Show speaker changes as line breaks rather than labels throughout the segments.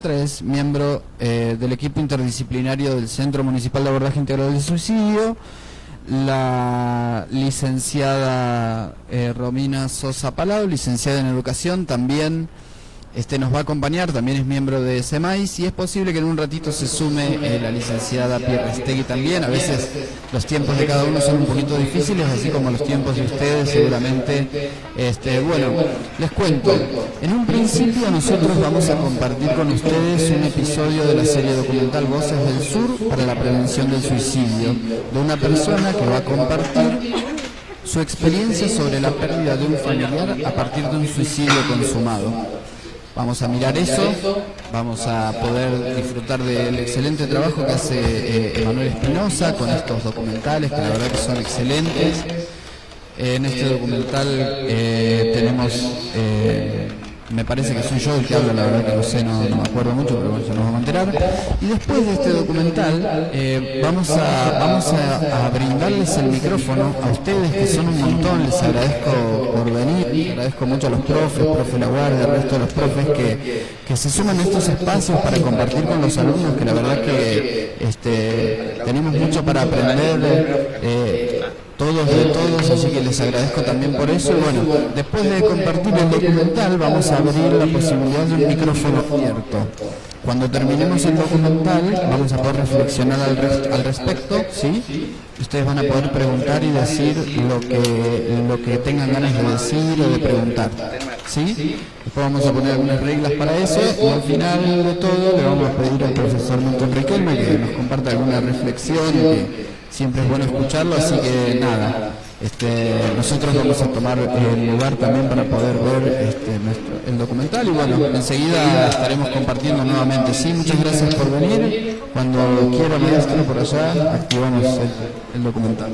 Es miembro del equipo interdisciplinario del Centro Municipal de Abordaje Integral del Suicidio, la licenciada Romina Sosa Palau, licenciada en Educación, también nos va a acompañar, también es miembro de SEMAIS, y es posible que en un ratito se sume la licenciada Pierrestegui también. A veces los tiempos de cada uno son un poquito difíciles, así como los tiempos de ustedes seguramente. Bueno, les cuento, en un principio nosotros vamos a compartir con ustedes un episodio de la serie documental Voces del Sur para la prevención del suicidio, de una persona que va a compartir su experiencia sobre la pérdida de un familiar a partir de un suicidio consumado. Vamos a mirar eso, vamos a poder disfrutar del excelente trabajo que hace Emanuel Espinosa con estos documentales, que la verdad que son excelentes. En este documental tenemos, me parece que soy yo el que habla, la verdad que no sé, no me acuerdo mucho, pero bueno, ya nos vamos a enterar. Y después de este documental vamos a brindarles el micrófono a ustedes, que son un montón. Les agradezco por venir, les agradezco mucho a los profes, profe La Guardia, al resto de los profes que se suman a estos espacios para compartir con los alumnos, que la verdad que tenemos mucho para aprender. Todos de todos, así que les agradezco también por eso. Y bueno, después de compartir el documental vamos a abrir la posibilidad de un micrófono abierto. Cuando terminemos el documental vamos a poder reflexionar al respecto, ¿sí? Ustedes van a poder preguntar y decir lo que tengan ganas de decir o de preguntar, ¿sí? Después vamos a poner algunas reglas para eso, y al final de todo le vamos a pedir al profesor Milton Riquelme que nos comparta alguna reflexión, que siempre es bueno escucharlo, así que nada, nosotros vamos a tomar el lugar también para poder ver el documental, y bueno, enseguida estaremos compartiendo nuevamente. Sí, muchas gracias por venir. Cuando quiera, maestro, por allá, activamos el documental.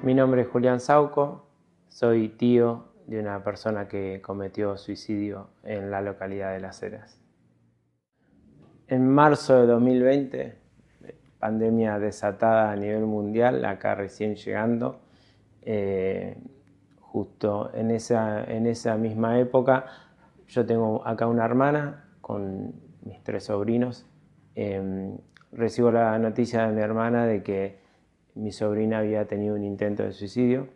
Mi nombre es Julián Sauco, soy tío de una persona que cometió suicidio en la localidad de Las Heras. En marzo de 2020, pandemia desatada a nivel mundial, acá recién llegando, justo en esa misma época, yo tengo acá una hermana con mis 3 sobrinos. Recibo la noticia de mi hermana de que mi sobrina había tenido un intento de suicidio,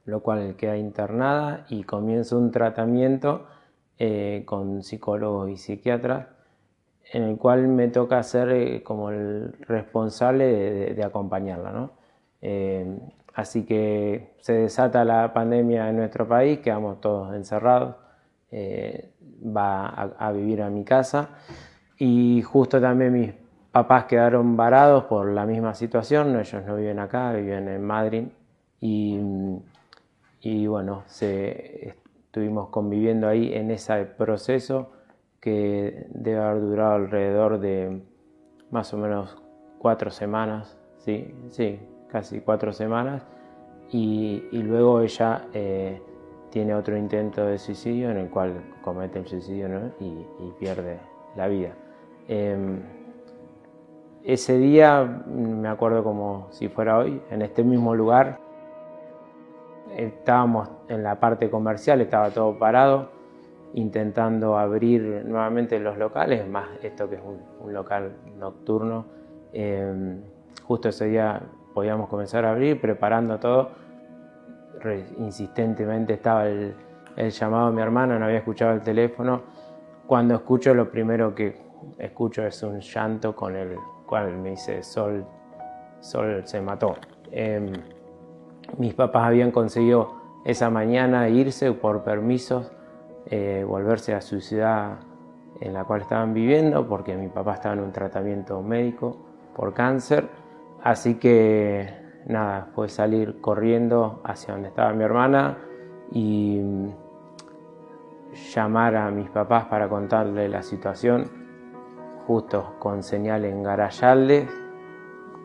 lo cual queda internada y comienza un tratamiento con psicólogos y psiquiatras, en el cual me toca ser como el responsable de acompañarla, ¿no? Así que se desata la pandemia en nuestro país, quedamos todos encerrados, va a vivir a mi casa, y justo también papás quedaron varados por la misma situación, ellos no viven acá, viven en Madrid, y bueno, estuvimos conviviendo ahí en ese proceso que debe haber durado alrededor de más o menos 4 semanas, sí, casi 4 semanas, y luego ella tiene otro intento de suicidio en el cual comete el suicidio, ¿no? y pierde la vida. Ese día me acuerdo como si fuera hoy, en este mismo lugar. Estábamos en la parte comercial, estaba todo parado, intentando abrir nuevamente los locales, más esto que es un local nocturno. Justo ese día podíamos comenzar a abrir, preparando todo. Insistentemente estaba el llamado de mi hermana, no había escuchado el teléfono. Cuando escucho, lo primero que escucho es un llanto con el cual me dice: Sol se mató. Mis papás habían conseguido esa mañana irse por permisos, volverse a su ciudad en la cual estaban viviendo, porque mi papá estaba en un tratamiento médico por cáncer. Así que nada, fue salir corriendo hacia donde estaba mi hermana y llamar a mis papás para contarle la situación, justo con señal en Garayalde,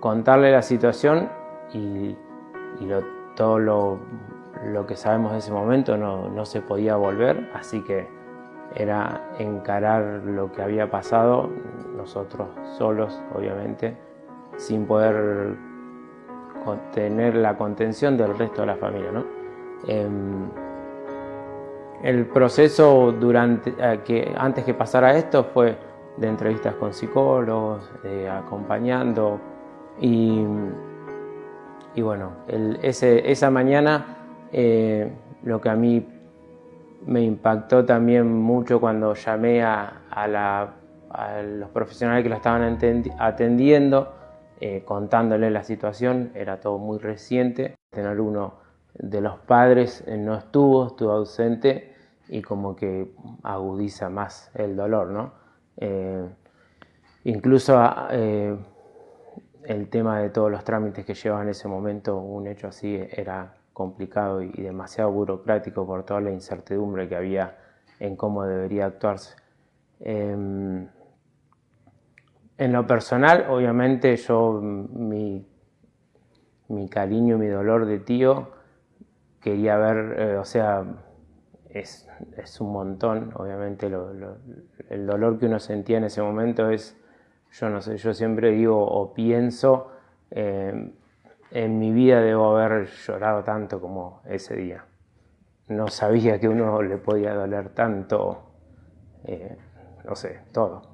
contarle la situación y todo lo que sabemos de ese momento no se podía volver, así que era encarar lo que había pasado, nosotros solos, obviamente, sin poder tener la contención del resto de la familia, ¿no? El proceso antes que pasara esto fue de entrevistas con psicólogos, acompañando, y bueno, esa mañana lo que a mí me impactó también mucho cuando llamé a los profesionales que lo estaban atendiendo, contándole la situación. Era todo muy reciente. Tener uno de los padres no estuvo ausente, y como que agudiza más el dolor, ¿no? Incluso el tema de todos los trámites que llevaba en ese momento, un hecho así era complicado y demasiado burocrático por toda la incertidumbre que había en cómo debería actuarse. En lo personal, obviamente, yo mi cariño y mi dolor de tío quería ver, o sea, es un montón, obviamente el dolor que uno sentía en ese momento es, yo no sé, yo siempre digo o pienso, en mi vida debo haber llorado tanto como ese día. No sabía que a uno le podía doler tanto, no sé, todo.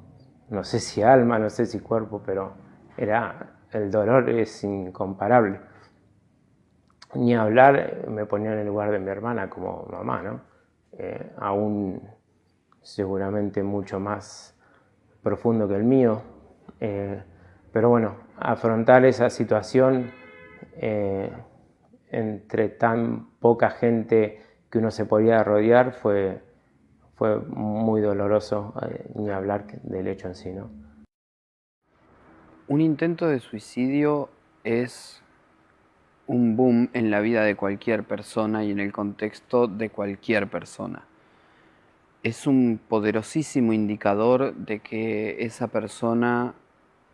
No sé si alma, no sé si cuerpo, pero el dolor es incomparable. Ni hablar, me ponía en el lugar de mi hermana como mamá, ¿no? Aún seguramente mucho más profundo que el mío. Pero bueno, afrontar esa situación entre tan poca gente que uno se podía rodear fue muy doloroso, ni hablar del hecho en sí, ¿no?
Un intento de suicidio es un boom en la vida de cualquier persona y en el contexto de cualquier persona. Es un poderosísimo indicador de que esa persona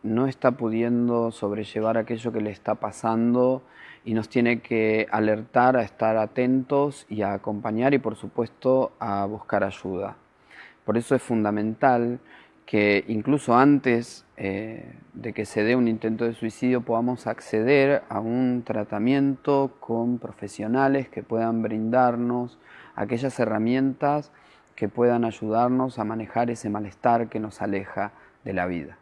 no está pudiendo sobrellevar aquello que le está pasando y nos tiene que alertar a estar atentos y a acompañar y, por supuesto, a buscar ayuda. Por eso es fundamental que incluso antes de que se dé un intento de suicidio podamos acceder a un tratamiento con profesionales que puedan brindarnos aquellas herramientas que puedan ayudarnos a manejar ese malestar que nos aleja de la vida.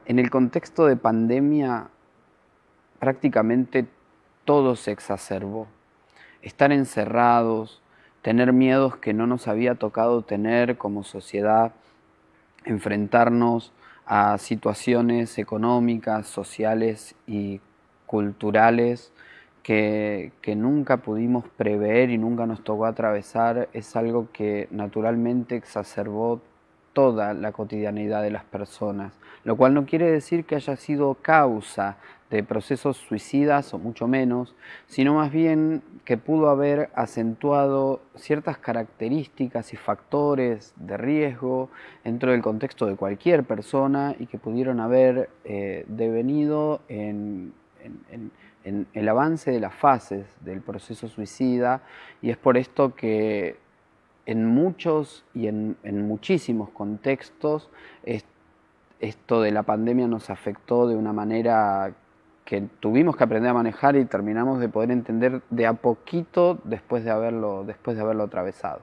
En el contexto de pandemia, prácticamente todo se exacerbó. Estar encerrados, tener miedos que no nos había tocado tener como sociedad, enfrentarnos a situaciones económicas, sociales y culturales que nunca pudimos prever y nunca nos tocó atravesar, es algo que naturalmente exacerbó toda la cotidianidad de las personas, lo cual no quiere decir que haya sido causa de procesos suicidas o mucho menos, sino más bien que pudo haber acentuado ciertas características y factores de riesgo dentro del contexto de cualquier persona y que pudieron haber devenido en el avance de las fases del proceso suicida, y es por esto que en muchos y en muchísimos contextos esto de la pandemia nos afectó de una manera que tuvimos que aprender a manejar y terminamos de poder entender de a poquito después de haberlo atravesado.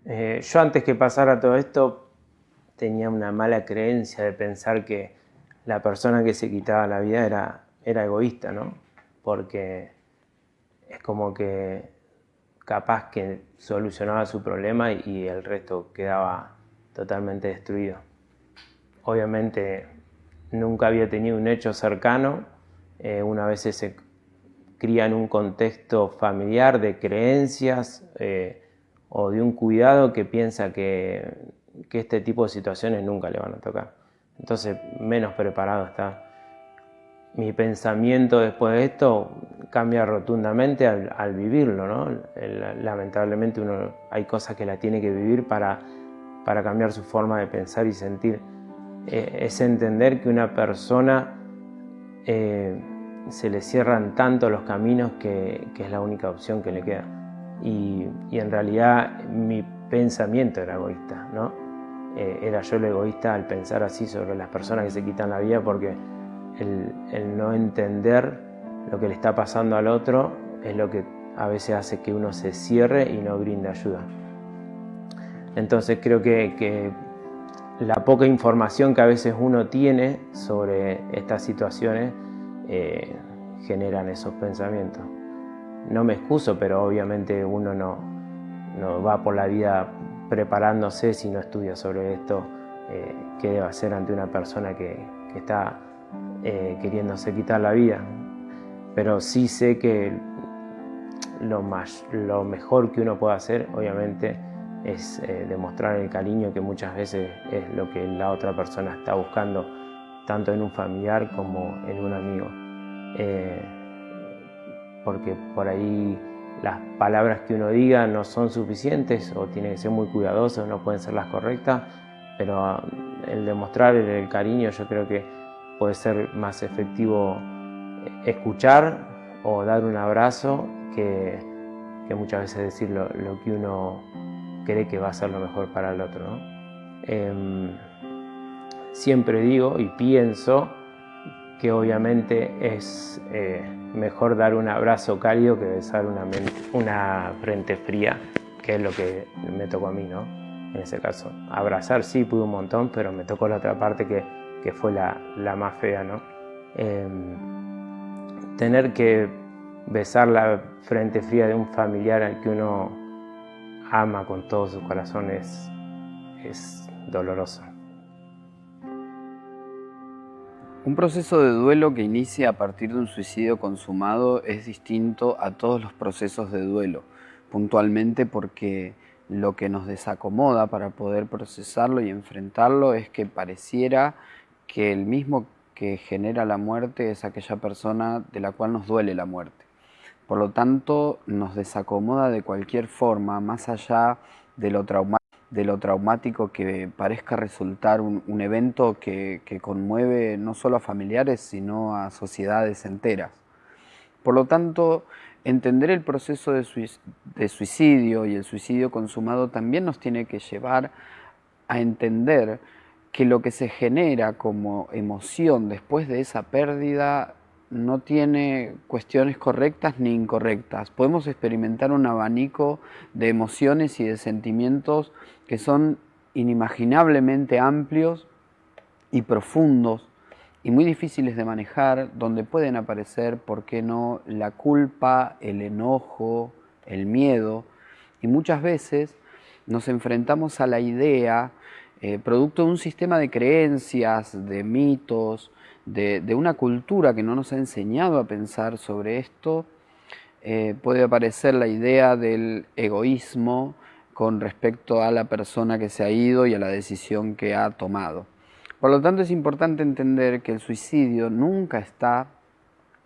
Yo antes que pasara todo esto tenía una mala creencia de pensar que la persona que se quitaba la vida era egoísta, ¿no? Porque es como que capaz que solucionaba su problema y el resto quedaba totalmente destruido. Obviamente nunca había tenido un hecho cercano, una vez se cría en un contexto familiar de creencias o de un cuidado que piensa que este tipo de situaciones nunca le van a tocar. Entonces menos preparado está. Mi pensamiento después de esto cambia rotundamente al vivirlo, ¿no? Lamentablemente hay cosas que la tiene que vivir para cambiar su forma de pensar y sentir. Es entender que una persona se le cierran tanto los caminos que es la única opción que le queda. Y en realidad mi pensamiento era egoísta, ¿no? Era yo el egoísta al pensar así sobre las personas que se quitan la vida, porque el no entender lo que le está pasando al otro es lo que a veces hace que uno se cierre y no brinde ayuda. Entonces creo que la poca información que a veces uno tiene sobre estas situaciones generan esos pensamientos. No me excuso, pero obviamente uno no va por la vida preparándose si no estudia sobre esto, qué debe hacer ante una persona que está queriéndose quitar la vida. Pero sí sé que lo mejor que uno puede hacer, obviamente, es demostrar el cariño que muchas veces es lo que la otra persona está buscando, tanto en un familiar como en un amigo. Porque por ahí las palabras que uno diga no son suficientes o tiene que ser muy cuidadoso, no pueden ser las correctas, pero el demostrar el cariño, yo creo que puede ser más efectivo escuchar o dar un abrazo que muchas veces decir lo que uno cree que va a ser lo mejor para el otro, ¿no? Siempre digo y pienso que obviamente es mejor dar un abrazo cálido que besar una frente fría, que es lo que me tocó a mí, ¿no? En ese caso, abrazar sí pude un montón, pero me tocó la otra parte que fue la más fea, ¿no? Tener que besar la frente fría de un familiar al que uno ama con todo su corazón es doloroso.
Un proceso de duelo que inicia a partir de un suicidio consumado es distinto a todos los procesos de duelo, puntualmente porque lo que nos desacomoda para poder procesarlo y enfrentarlo es que pareciera que el mismo que genera la muerte es aquella persona de la cual nos duele la muerte. Por lo tanto, nos desacomoda de cualquier forma, más allá de lo traumático que parezca resultar un evento que conmueve no solo a familiares, sino a sociedades enteras. Por lo tanto, entender el proceso de suicidio y el suicidio consumado también nos tiene que llevar a entender que lo que se genera como emoción después de esa pérdida no tiene cuestiones correctas ni incorrectas. Podemos experimentar un abanico de emociones y de sentimientos que son inimaginablemente amplios y profundos y muy difíciles de manejar, donde pueden aparecer, ¿por qué no?, la culpa, el enojo, el miedo, y muchas veces nos enfrentamos a la idea, producto de un sistema de creencias, de mitos, de una cultura que no nos ha enseñado a pensar sobre esto. Puede aparecer la idea del egoísmo con respecto a la persona que se ha ido y a la decisión que ha tomado. Por lo tanto, es importante entender que el suicidio nunca está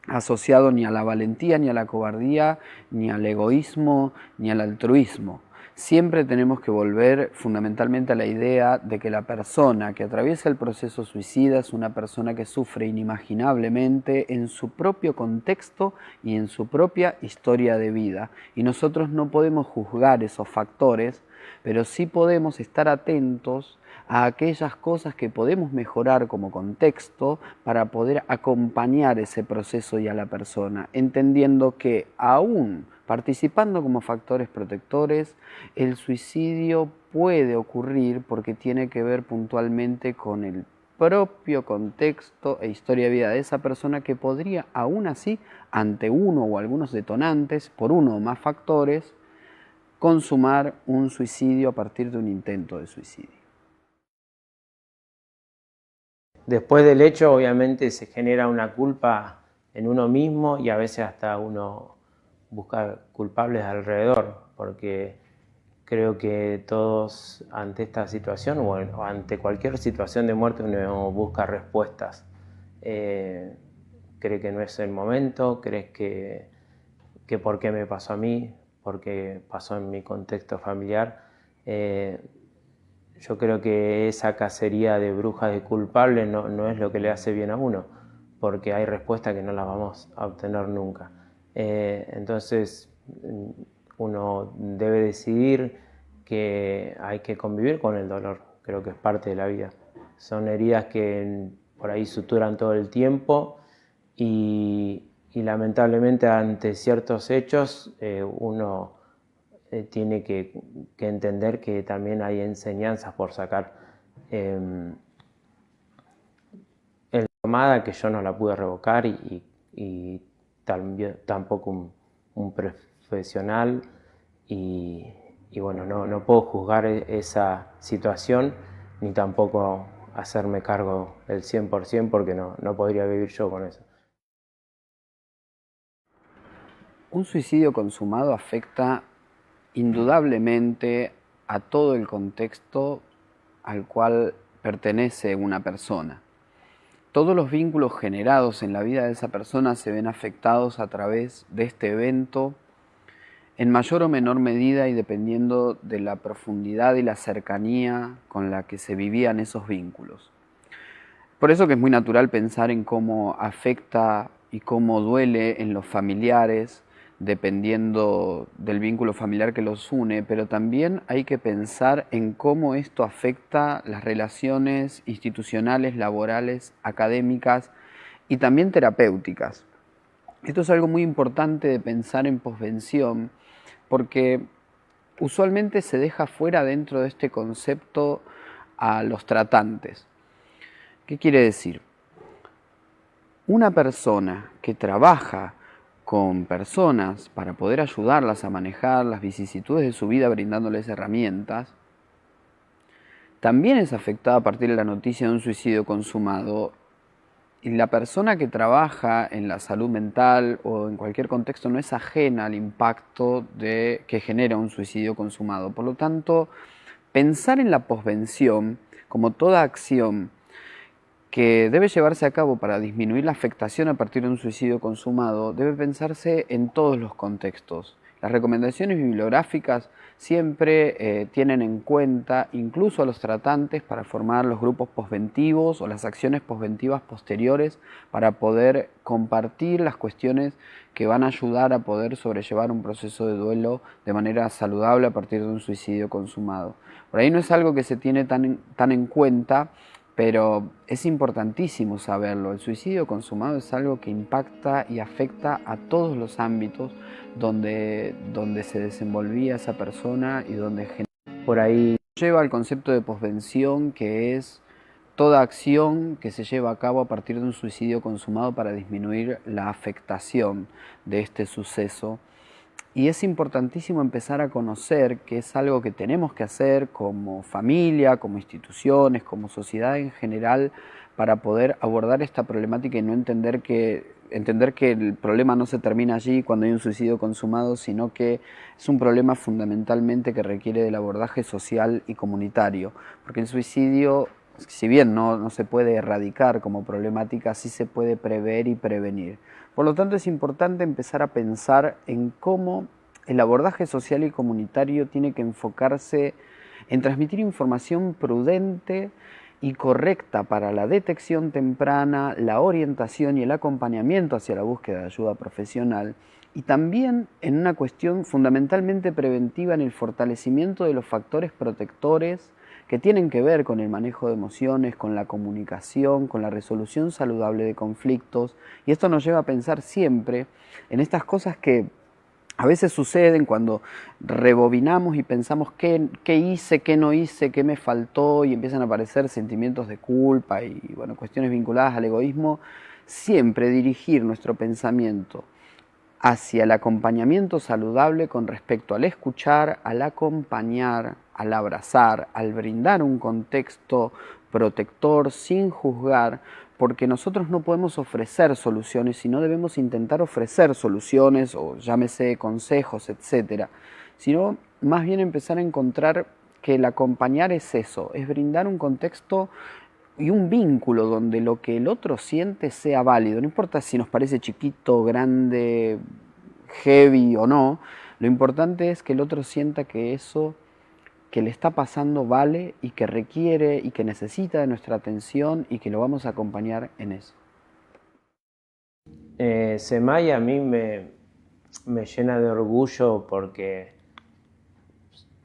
asociado ni a la valentía, ni a la cobardía, ni al egoísmo, ni al altruismo. Siempre tenemos que volver fundamentalmente a la idea de que la persona que atraviesa el proceso suicida es una persona que sufre inimaginablemente en su propio contexto y en su propia historia de vida. Y nosotros no podemos juzgar esos factores, pero sí podemos estar atentos a aquellas cosas que podemos mejorar como contexto para poder acompañar ese proceso y a la persona, entendiendo que aún participando como factores protectores, el suicidio puede ocurrir porque tiene que ver puntualmente con el propio contexto e historia de vida de esa persona, que podría aún así, ante uno o algunos detonantes, por uno o más factores, consumar un suicidio a partir de un intento de suicidio.
Después del hecho, obviamente, se genera una culpa en uno mismo y a veces hasta uno busca culpables alrededor, porque creo que todos ante esta situación o ante cualquier situación de muerte uno busca respuestas. Cree que no es el momento, crees que por qué me pasó a mí, por qué pasó en mi contexto familiar. Yo creo que esa cacería de brujas de culpables no es lo que le hace bien a uno, porque hay respuestas que no las vamos a obtener nunca. Entonces uno debe decidir que hay que convivir con el dolor, creo que es parte de la vida. Son heridas que por ahí suturan todo el tiempo y lamentablemente ante ciertos hechos uno tiene que entender que también hay enseñanzas por sacar. En la tomada, que yo no la pude revocar y tampoco un profesional y bueno, no puedo juzgar esa situación ni tampoco hacerme cargo del 100% porque no podría vivir yo con eso.
Un suicidio consumado afecta indudablemente a todo el contexto al cual pertenece una persona. Todos los vínculos generados en la vida de esa persona se ven afectados a través de este evento, en mayor o menor medida y dependiendo de la profundidad y la cercanía con la que se vivían esos vínculos. Por eso que es muy natural pensar en cómo afecta y cómo duele en los familiares, dependiendo del vínculo familiar que los une, pero también hay que pensar en cómo esto afecta las relaciones institucionales, laborales, académicas y también terapéuticas. Esto es algo muy importante de pensar en posvención, porque usualmente se deja fuera dentro de este concepto a los tratantes. ¿Qué quiere decir? Una persona que trabaja con personas para poder ayudarlas a manejar las vicisitudes de su vida brindándoles herramientas, también es afectada a partir de la noticia de un suicidio consumado. Y la persona que trabaja en la salud mental o en cualquier contexto no es ajena al impacto que genera un suicidio consumado. Por lo tanto, pensar en la posvención como toda acción que debe llevarse a cabo para disminuir la afectación a partir de un suicidio consumado debe pensarse en todos los contextos. Las recomendaciones bibliográficas siempre tienen en cuenta incluso a los tratantes para formar los grupos posventivos o las acciones posventivas posteriores para poder compartir las cuestiones que van a ayudar a poder sobrellevar un proceso de duelo de manera saludable a partir de un suicidio consumado. Por ahí no es algo que se tiene tan en cuenta, pero es importantísimo saberlo. El suicidio consumado es algo que impacta y afecta a todos los ámbitos donde se desenvolvía esa persona y donde
por ahí
lleva al concepto de posvención, que es toda acción que se lleva a cabo a partir de un suicidio consumado para disminuir la afectación de este suceso. Y es importantísimo empezar a conocer que es algo que tenemos que hacer como familia, como instituciones, como sociedad en general, para poder abordar esta problemática y no entender que
entender que el problema no se termina allí cuando hay un suicidio consumado, sino que es un problema fundamentalmente que requiere del abordaje social y comunitario, porque el suicidio, si bien no se puede erradicar como problemática, sí se puede prever y prevenir. Por lo tanto, es importante empezar a pensar en cómo el abordaje social y comunitario tiene que enfocarse en transmitir información prudente y correcta para la detección temprana, la orientación y el acompañamiento hacia la búsqueda de ayuda profesional, y también en una cuestión fundamentalmente preventiva en el fortalecimiento de los factores protectores que tienen que ver con el manejo de emociones, con la comunicación, con la resolución saludable de conflictos. Y esto nos lleva a pensar siempre en estas cosas que a veces suceden cuando rebobinamos y pensamos qué hice, qué no hice, qué me faltó, y empiezan a aparecer sentimientos de culpa y bueno, cuestiones vinculadas al egoísmo. Siempre dirigir nuestro pensamiento hacia el acompañamiento saludable con respecto al escuchar, al acompañar, al abrazar, al brindar un contexto protector sin juzgar, porque nosotros no podemos ofrecer soluciones, sino debemos intentar ofrecer soluciones, o llámese consejos, etcétera, sino más bien empezar a encontrar que el acompañar es eso, es brindar un contexto y un vínculo donde lo que el otro siente sea válido. No importa si nos parece chiquito, grande, heavy o no, lo importante es que el otro sienta que eso que le está pasando vale y que requiere y que necesita de nuestra atención y que lo vamos a acompañar en eso.
SEMAI a mí me llena de orgullo porque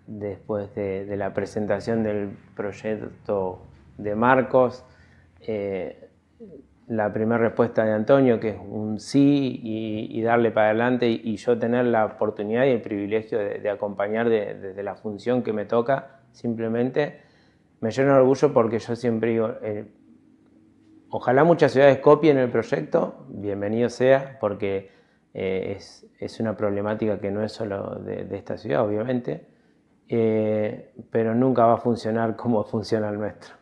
después de la presentación del proyecto de Marcos, la primera respuesta de Antonio, que es un sí y darle para adelante, y yo tener la oportunidad y el privilegio de acompañar desde la función que me toca, simplemente me llena de orgullo porque yo siempre digo, ojalá muchas ciudades copien el proyecto, bienvenido sea, porque es una problemática que no es solo de esta ciudad, obviamente, pero nunca va a funcionar como funciona el nuestro,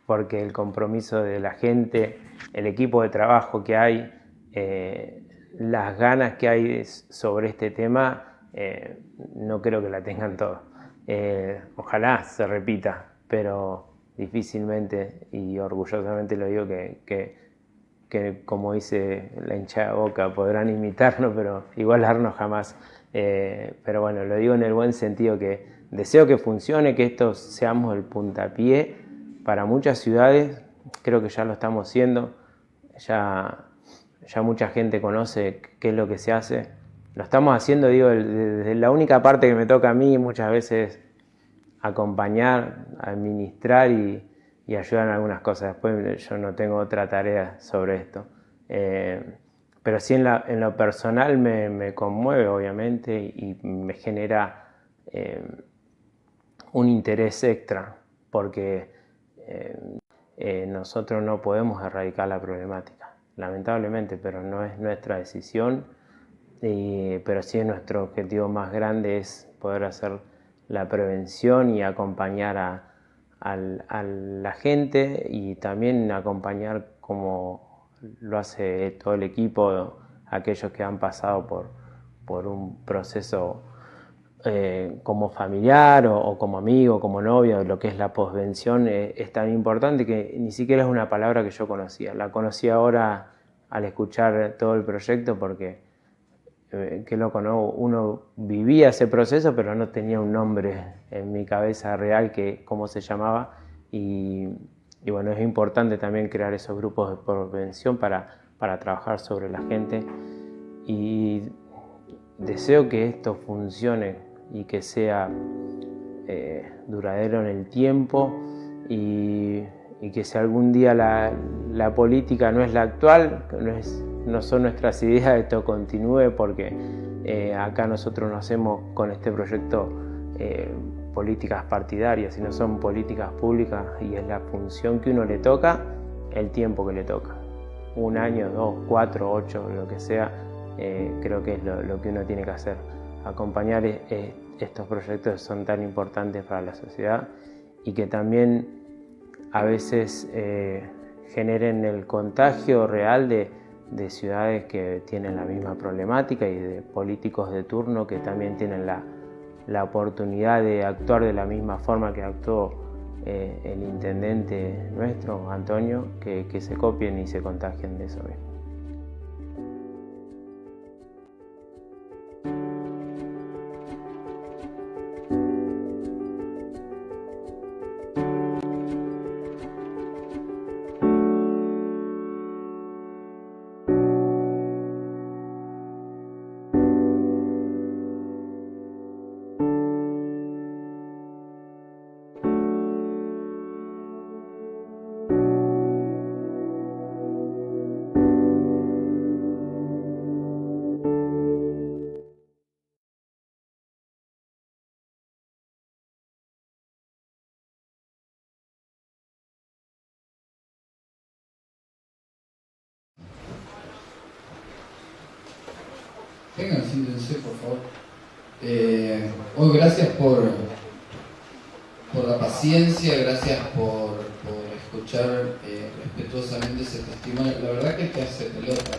porque el compromiso de la gente, el equipo de trabajo que hay, las ganas que hay sobre este tema, no creo que la tengan todos. Ojalá se repita, pero difícilmente, y orgullosamente lo digo, que como dice la hinchada de Boca, podrán imitarnos, pero igualarnos jamás. Pero bueno, lo digo en el buen sentido, que deseo que funcione, que esto seamos el puntapié para muchas ciudades. Creo que ya lo estamos haciendo, ya mucha gente conoce qué es lo que se hace. Lo estamos haciendo, digo, desde la única parte que me toca a mí muchas veces acompañar, administrar y ayudar en algunas cosas. Después yo no tengo otra tarea sobre esto. Pero sí en lo personal me conmueve, obviamente, y me genera un interés extra, porque nosotros no podemos erradicar la problemática, lamentablemente, pero no es nuestra decisión, pero sí nuestro objetivo más grande es poder hacer la prevención y acompañar a la gente, y también acompañar como lo hace todo el equipo, aquellos que han pasado por un proceso como familiar o como amigo, como novio, lo que es la posvención, es tan importante que ni siquiera es una palabra que yo conocía. La conocí ahora al escuchar todo el proyecto, porque qué loco, ¿no? Uno vivía ese proceso, pero no tenía un nombre en mi cabeza real, que cómo se llamaba, y bueno, es importante también crear esos grupos de prevención para trabajar sobre la gente, y deseo que esto funcione y que sea duradero en el tiempo, y que si algún día la política no es la actual, no son nuestras ideas, esto continúe, porque acá nosotros no hacemos con este proyecto políticas partidarias, sino son políticas públicas, y es la función que uno le toca, el tiempo que le toca, 1 año, 2, 4, 8, lo que sea. Creo que es lo que uno tiene que hacer, acompañar estos proyectos que son tan importantes para la sociedad, y que también a veces generen el contagio real de de ciudades que tienen la misma problemática y de políticos de turno que también tienen la oportunidad de actuar de la misma forma que actuó el intendente nuestro, Antonio, que se copien y se contagien de eso mismo.
Vengan, siéntense, por favor. Hoy gracias por la paciencia, gracias por escuchar respetuosamente ese testimonio. La verdad que te hace pelota.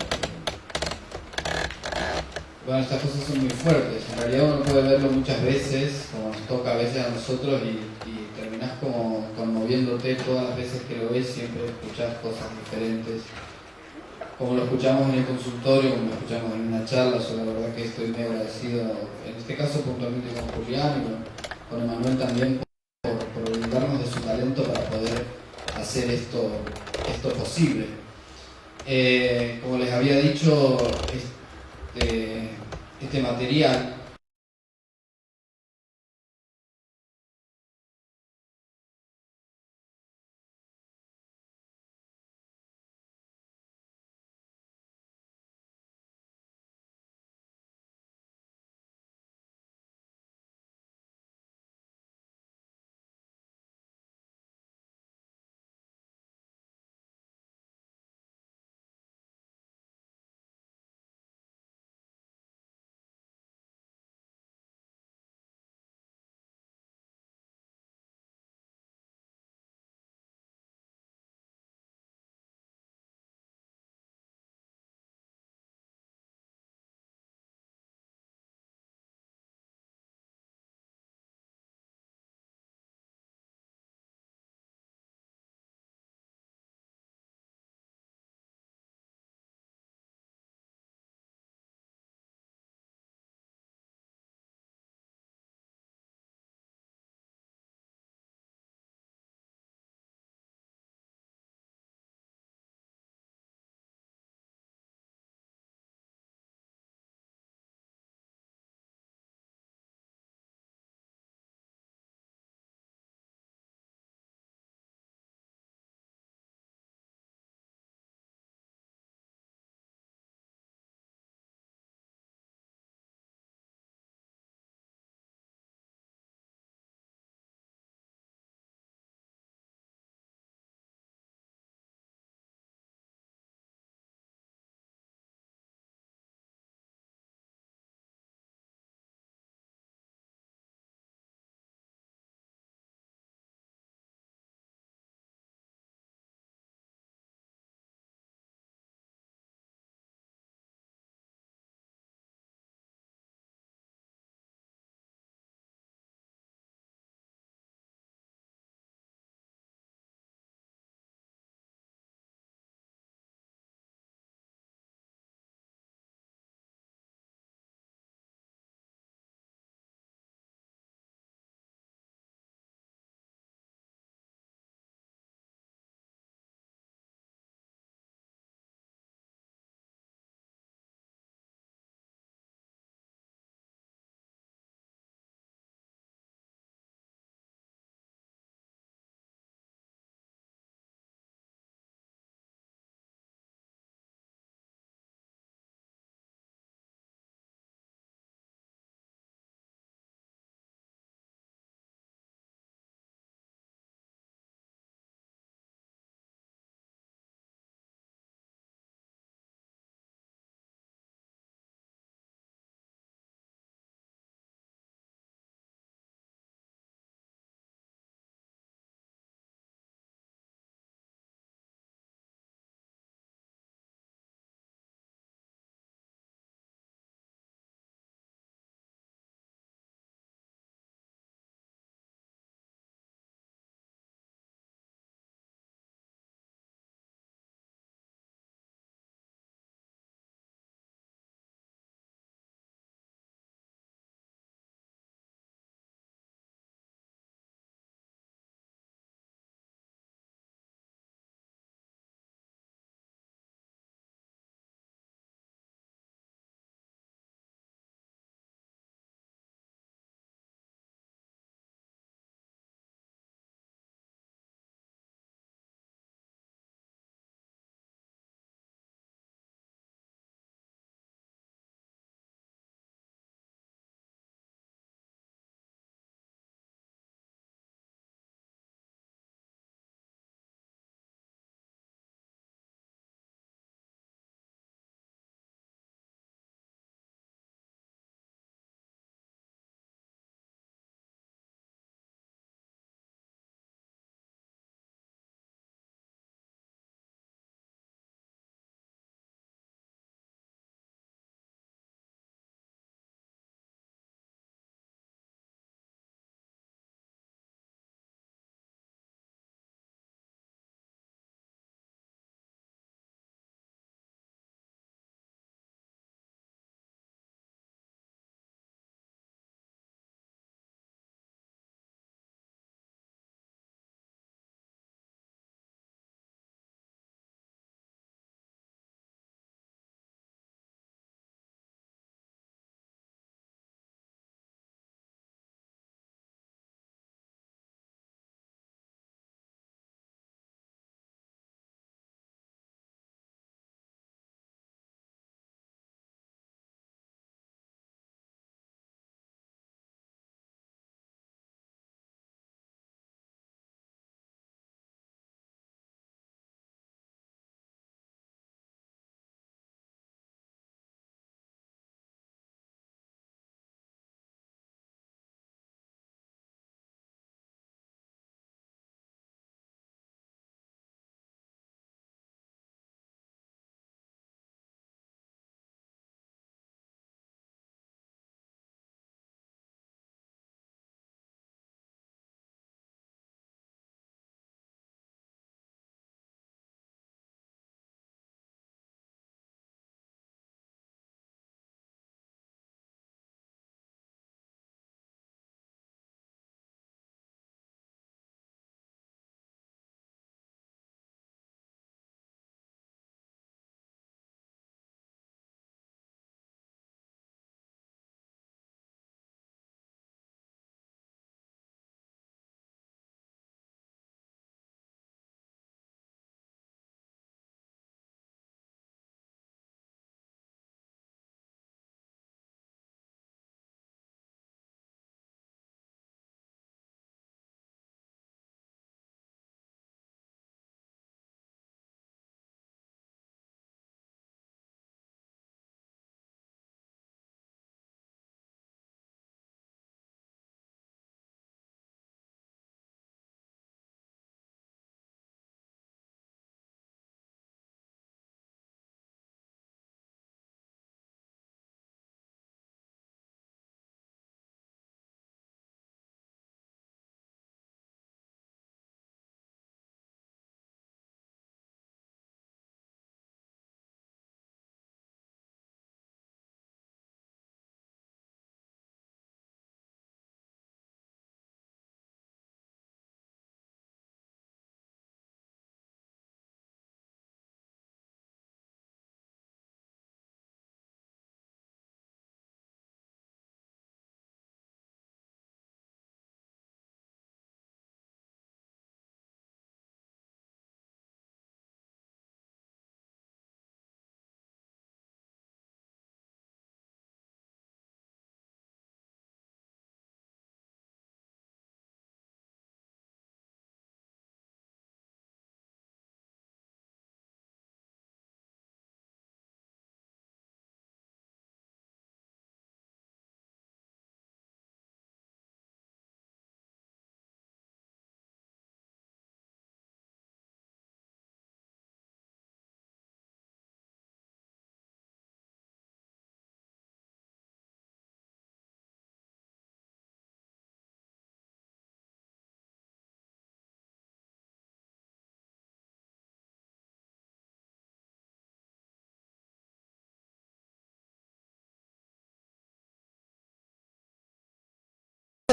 Bueno, estas cosas son muy fuertes. En realidad uno puede verlo muchas veces, como nos toca a veces a nosotros, y terminás como conmoviéndote todas las veces que lo ves, siempre escuchás cosas diferentes. Como lo escuchamos en el consultorio, como lo escuchamos en una charla, yo la verdad que estoy muy agradecido, en este caso puntualmente con Julián y con Emanuel también, por brindarnos de su talento para poder hacer esto posible. Como les había dicho, este material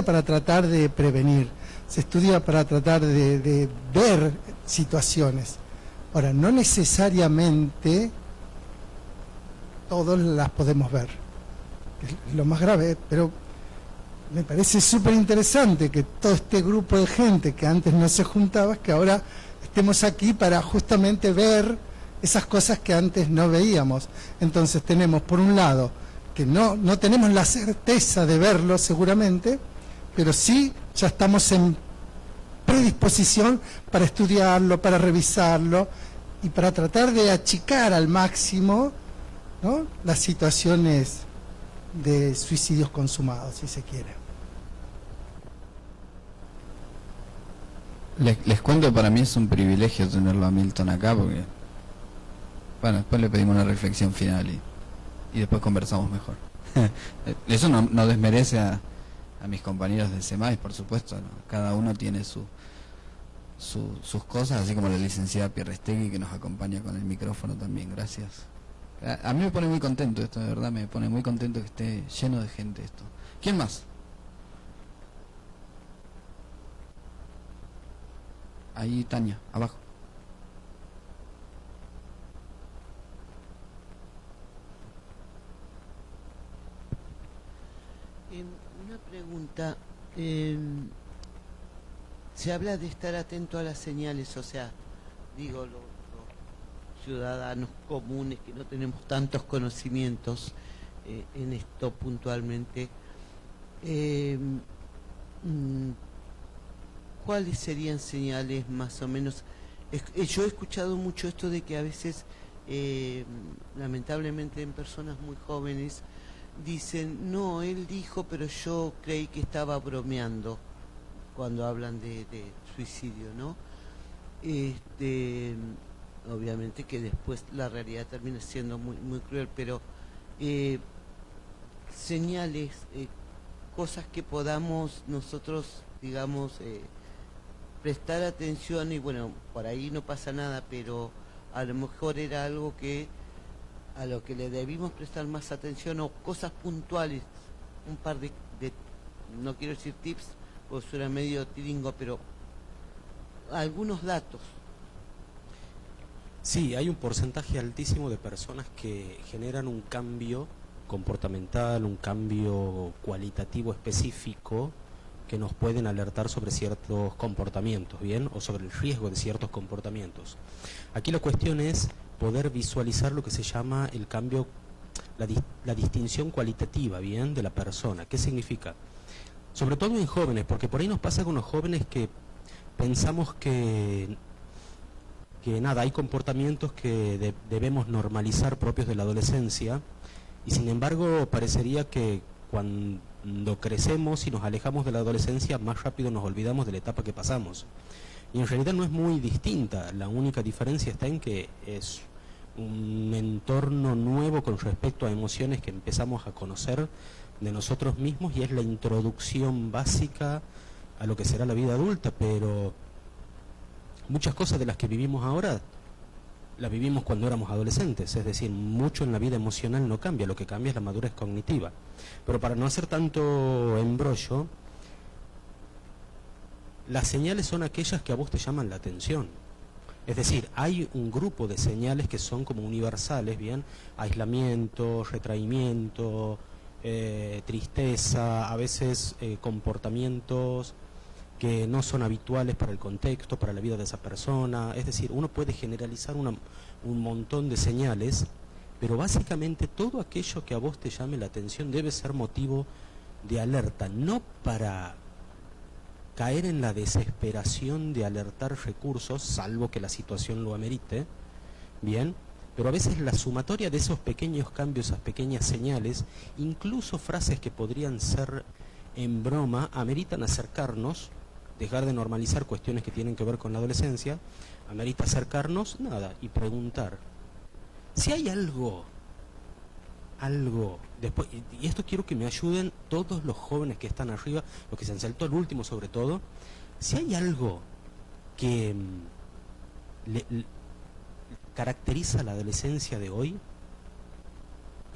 para tratar de prevenir, se estudia para tratar de ver situaciones. Ahora, no necesariamente todos las podemos ver, es lo más grave, pero me parece súper interesante que todo este grupo de gente que antes no se juntaba, que ahora estemos aquí para justamente ver esas cosas que antes no veíamos. Entonces tenemos, por un lado, que no tenemos la certeza de verlo seguramente, pero sí ya estamos en predisposición para estudiarlo, para revisarlo y para tratar de achicar al máximo, ¿no?, las situaciones de suicidios consumados, si se quiere.
Les cuento, para mí es un privilegio tenerlo a Milton acá, porque bueno, después le pedimos una reflexión final y después conversamos mejor. Eso no desmerece a mis compañeros del SEMAIS, por supuesto, ¿no? Cada uno tiene sus cosas, así como la licenciada Pierrestegui, que nos acompaña con el micrófono también. Gracias. A mí me pone muy contento esto, de verdad, me pone muy contento que esté lleno de gente esto. ¿Quién más? Ahí, Tania, abajo.
Una pregunta. Se habla de estar atento a las señales, o sea, digo, los ciudadanos comunes que no tenemos tantos conocimientos en esto puntualmente. ¿Cuáles serían señales más o menos? Yo he escuchado mucho esto de que a veces, lamentablemente en personas muy jóvenes, dicen, no, él dijo, pero yo creí que estaba bromeando, cuando hablan de suicidio, ¿no? Obviamente que después la realidad termina siendo muy, muy cruel, pero señales, cosas que podamos nosotros, digamos, prestar atención, y bueno, por ahí no pasa nada, pero a lo mejor era algo que a lo que le debimos prestar más atención, o cosas puntuales, un par de no quiero decir tips, porque suena medio tiringo, pero algunos datos.
Sí, hay un porcentaje altísimo de personas que generan un cambio comportamental, un cambio cualitativo específico, que nos pueden alertar sobre ciertos comportamientos, ¿bien? O sobre el riesgo de ciertos comportamientos. Aquí la cuestión es poder visualizar lo que se llama el cambio, la distinción cualitativa, ¿bien?, de la persona. ¿Qué significa? Sobre todo en jóvenes, porque por ahí nos pasa con los jóvenes que pensamos que nada, hay comportamientos que debemos normalizar propios de la adolescencia, y sin embargo parecería que cuando crecemos y nos alejamos de la adolescencia, más rápido nos olvidamos de la etapa que pasamos. Y en realidad no es muy distinta, la única diferencia está en que es un entorno nuevo con respecto a emociones que empezamos a conocer de nosotros mismos, y es la introducción básica a lo que será la vida adulta, pero muchas cosas de las que vivimos ahora las vivimos cuando éramos adolescentes, es decir, mucho en la vida emocional no cambia, lo que cambia es la madurez cognitiva. Pero para no hacer tanto embrollo, las señales son aquellas que a vos te llaman la atención. Es decir, hay un grupo de señales que son como universales, ¿bien? Aislamiento, retraimiento, tristeza, a veces comportamientos que no son habituales para el contexto, para la vida de esa persona. Es decir, uno puede generalizar un montón de señales, pero básicamente todo aquello que a vos te llame la atención debe ser motivo de alerta, no para caer en la desesperación de alertar recursos, salvo que la situación lo amerite, bien, pero a veces la sumatoria de esos pequeños cambios, esas pequeñas señales, incluso frases que podrían ser en broma, ameritan acercarnos, dejar de normalizar cuestiones que tienen que ver con la adolescencia, amerita acercarnos, nada, y preguntar. Si hay algo, después, y esto quiero que me ayuden todos los jóvenes que están arriba, los que se han saltado al último sobre todo, si hay algo que caracteriza la adolescencia de hoy,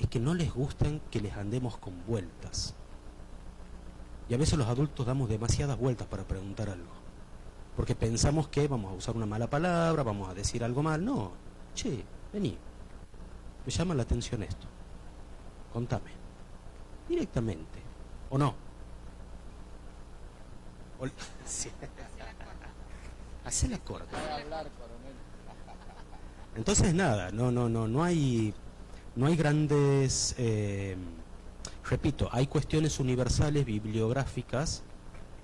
es que no les gustan que les andemos con vueltas. Y a veces los adultos damos demasiadas vueltas para preguntar algo. Porque pensamos que vamos a usar una mala palabra, vamos a decir algo mal. No, che, vení. Me llama la atención esto. Contame. Directamente. ¿O no? Sí. Hacé la corta. Entonces nada, no hay grandes, repito, hay cuestiones universales bibliográficas,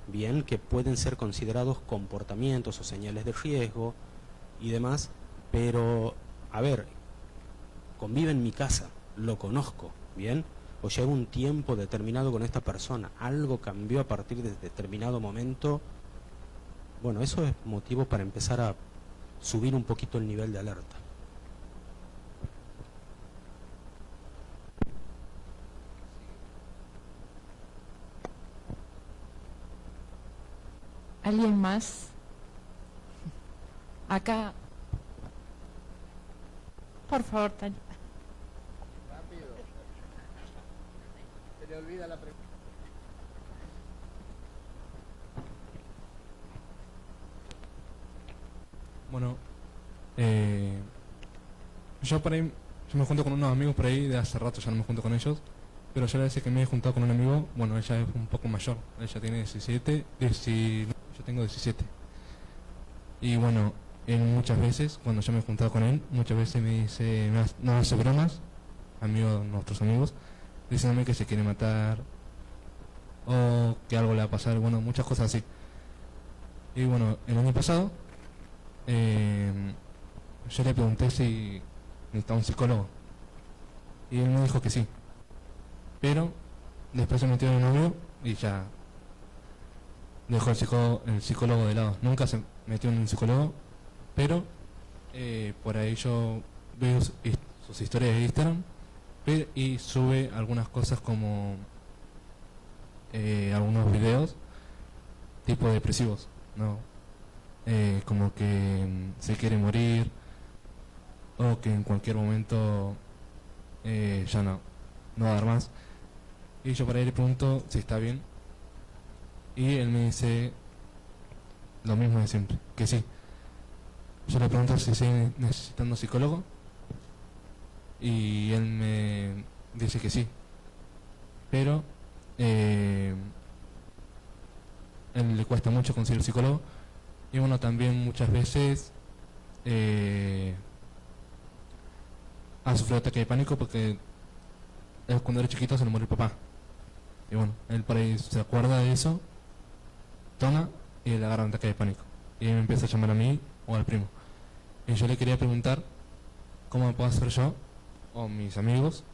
bien, que pueden ser considerados comportamientos o señales de riesgo y demás, pero, a ver, convive en mi casa, lo conozco, bien, o llevo un tiempo determinado con esta persona, algo cambió a partir de determinado momento, bueno, eso es motivo para empezar a subir un poquito el nivel de alerta.
¿Alguien más? Acá. Por favor, Tania.
Rápido. Se le olvida la pregunta.
Bueno, yo me junto con unos amigos por ahí de hace rato, ya no me junto con ellos, pero yo la vez que me he juntado con un amigo, bueno, ella es un poco mayor, ella tiene 17, yo tengo 17. Y bueno, él muchas veces, cuando yo me he juntado con él, muchas veces nos hace bromas, nuestros amigos, diciéndome que se quiere matar, o que algo le va a pasar, bueno, muchas cosas así. Y bueno, el año pasado, yo le pregunté si necesitaba un psicólogo, y él me dijo que sí, pero después se metió en el novio y ya dejó el psicólogo de lado. Nunca se metió en un psicólogo, pero por ahí yo veo sus historias de Instagram y sube algunas cosas como algunos videos tipo depresivos, ¿no? Como que se quiere morir o que en cualquier momento ya no va a dar más. Y yo por ahí le pregunto si está bien y él me dice lo mismo de siempre, que sí. Yo le pregunto si sigue necesitando psicólogo y él me dice que sí, pero él le cuesta mucho conseguir psicólogo. Y bueno, también muchas veces ha sufrido ataque de pánico porque cuando era chiquito se le murió el papá. Y bueno, él por ahí se acuerda de eso, toma y le agarra un ataque de pánico. Y me empieza a llamar a mí o al primo. Y yo le quería preguntar cómo puedo hacer yo o mis amigos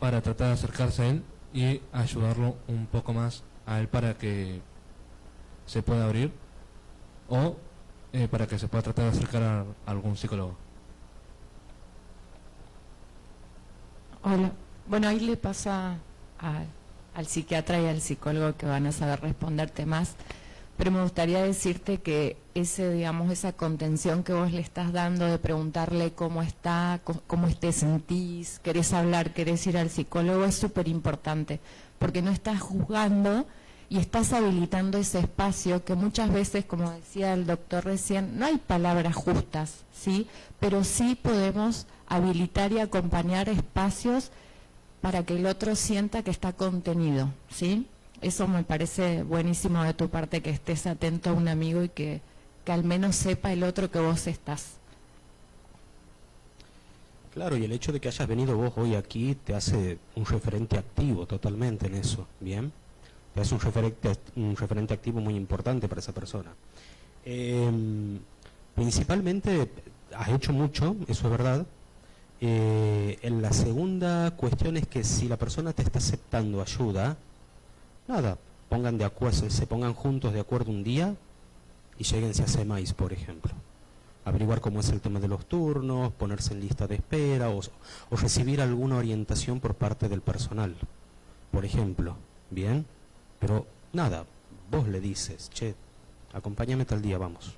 para tratar de acercarse a él y ayudarlo un poco más a él para que se pueda abrir o para que se pueda tratar de acercar a algún psicólogo.
Hola. Bueno, ahí le pasa al psiquiatra y al psicólogo que van a saber responderte más, pero me gustaría decirte que esa contención que vos le estás dando de preguntarle cómo está, cómo te sentís, querés hablar, querés ir al psicólogo, es súper importante, porque no estás juzgando y estás habilitando ese espacio que muchas veces, como decía el doctor recién, no hay palabras justas, ¿sí? Pero sí podemos habilitar y acompañar espacios para que el otro sienta que está contenido, ¿sí? Eso me parece buenísimo de tu parte, que estés atento a un amigo y que al menos sepa el otro que vos estás.
Claro, y el hecho de que hayas venido vos hoy aquí te hace un referente activo totalmente en eso, ¿bien? Te hace un referente activo muy importante para esa persona. Principalmente has hecho mucho, eso es verdad. En la segunda cuestión es que si la persona te está aceptando ayuda, nada, se pongan juntos de acuerdo un día y lléguense a CEMAIS, por ejemplo. Averiguar cómo es el tema de los turnos, ponerse en lista de espera o recibir alguna orientación por parte del personal, por ejemplo, ¿bien? Pero nada, vos le dices, che, acompáñame tal día, vamos.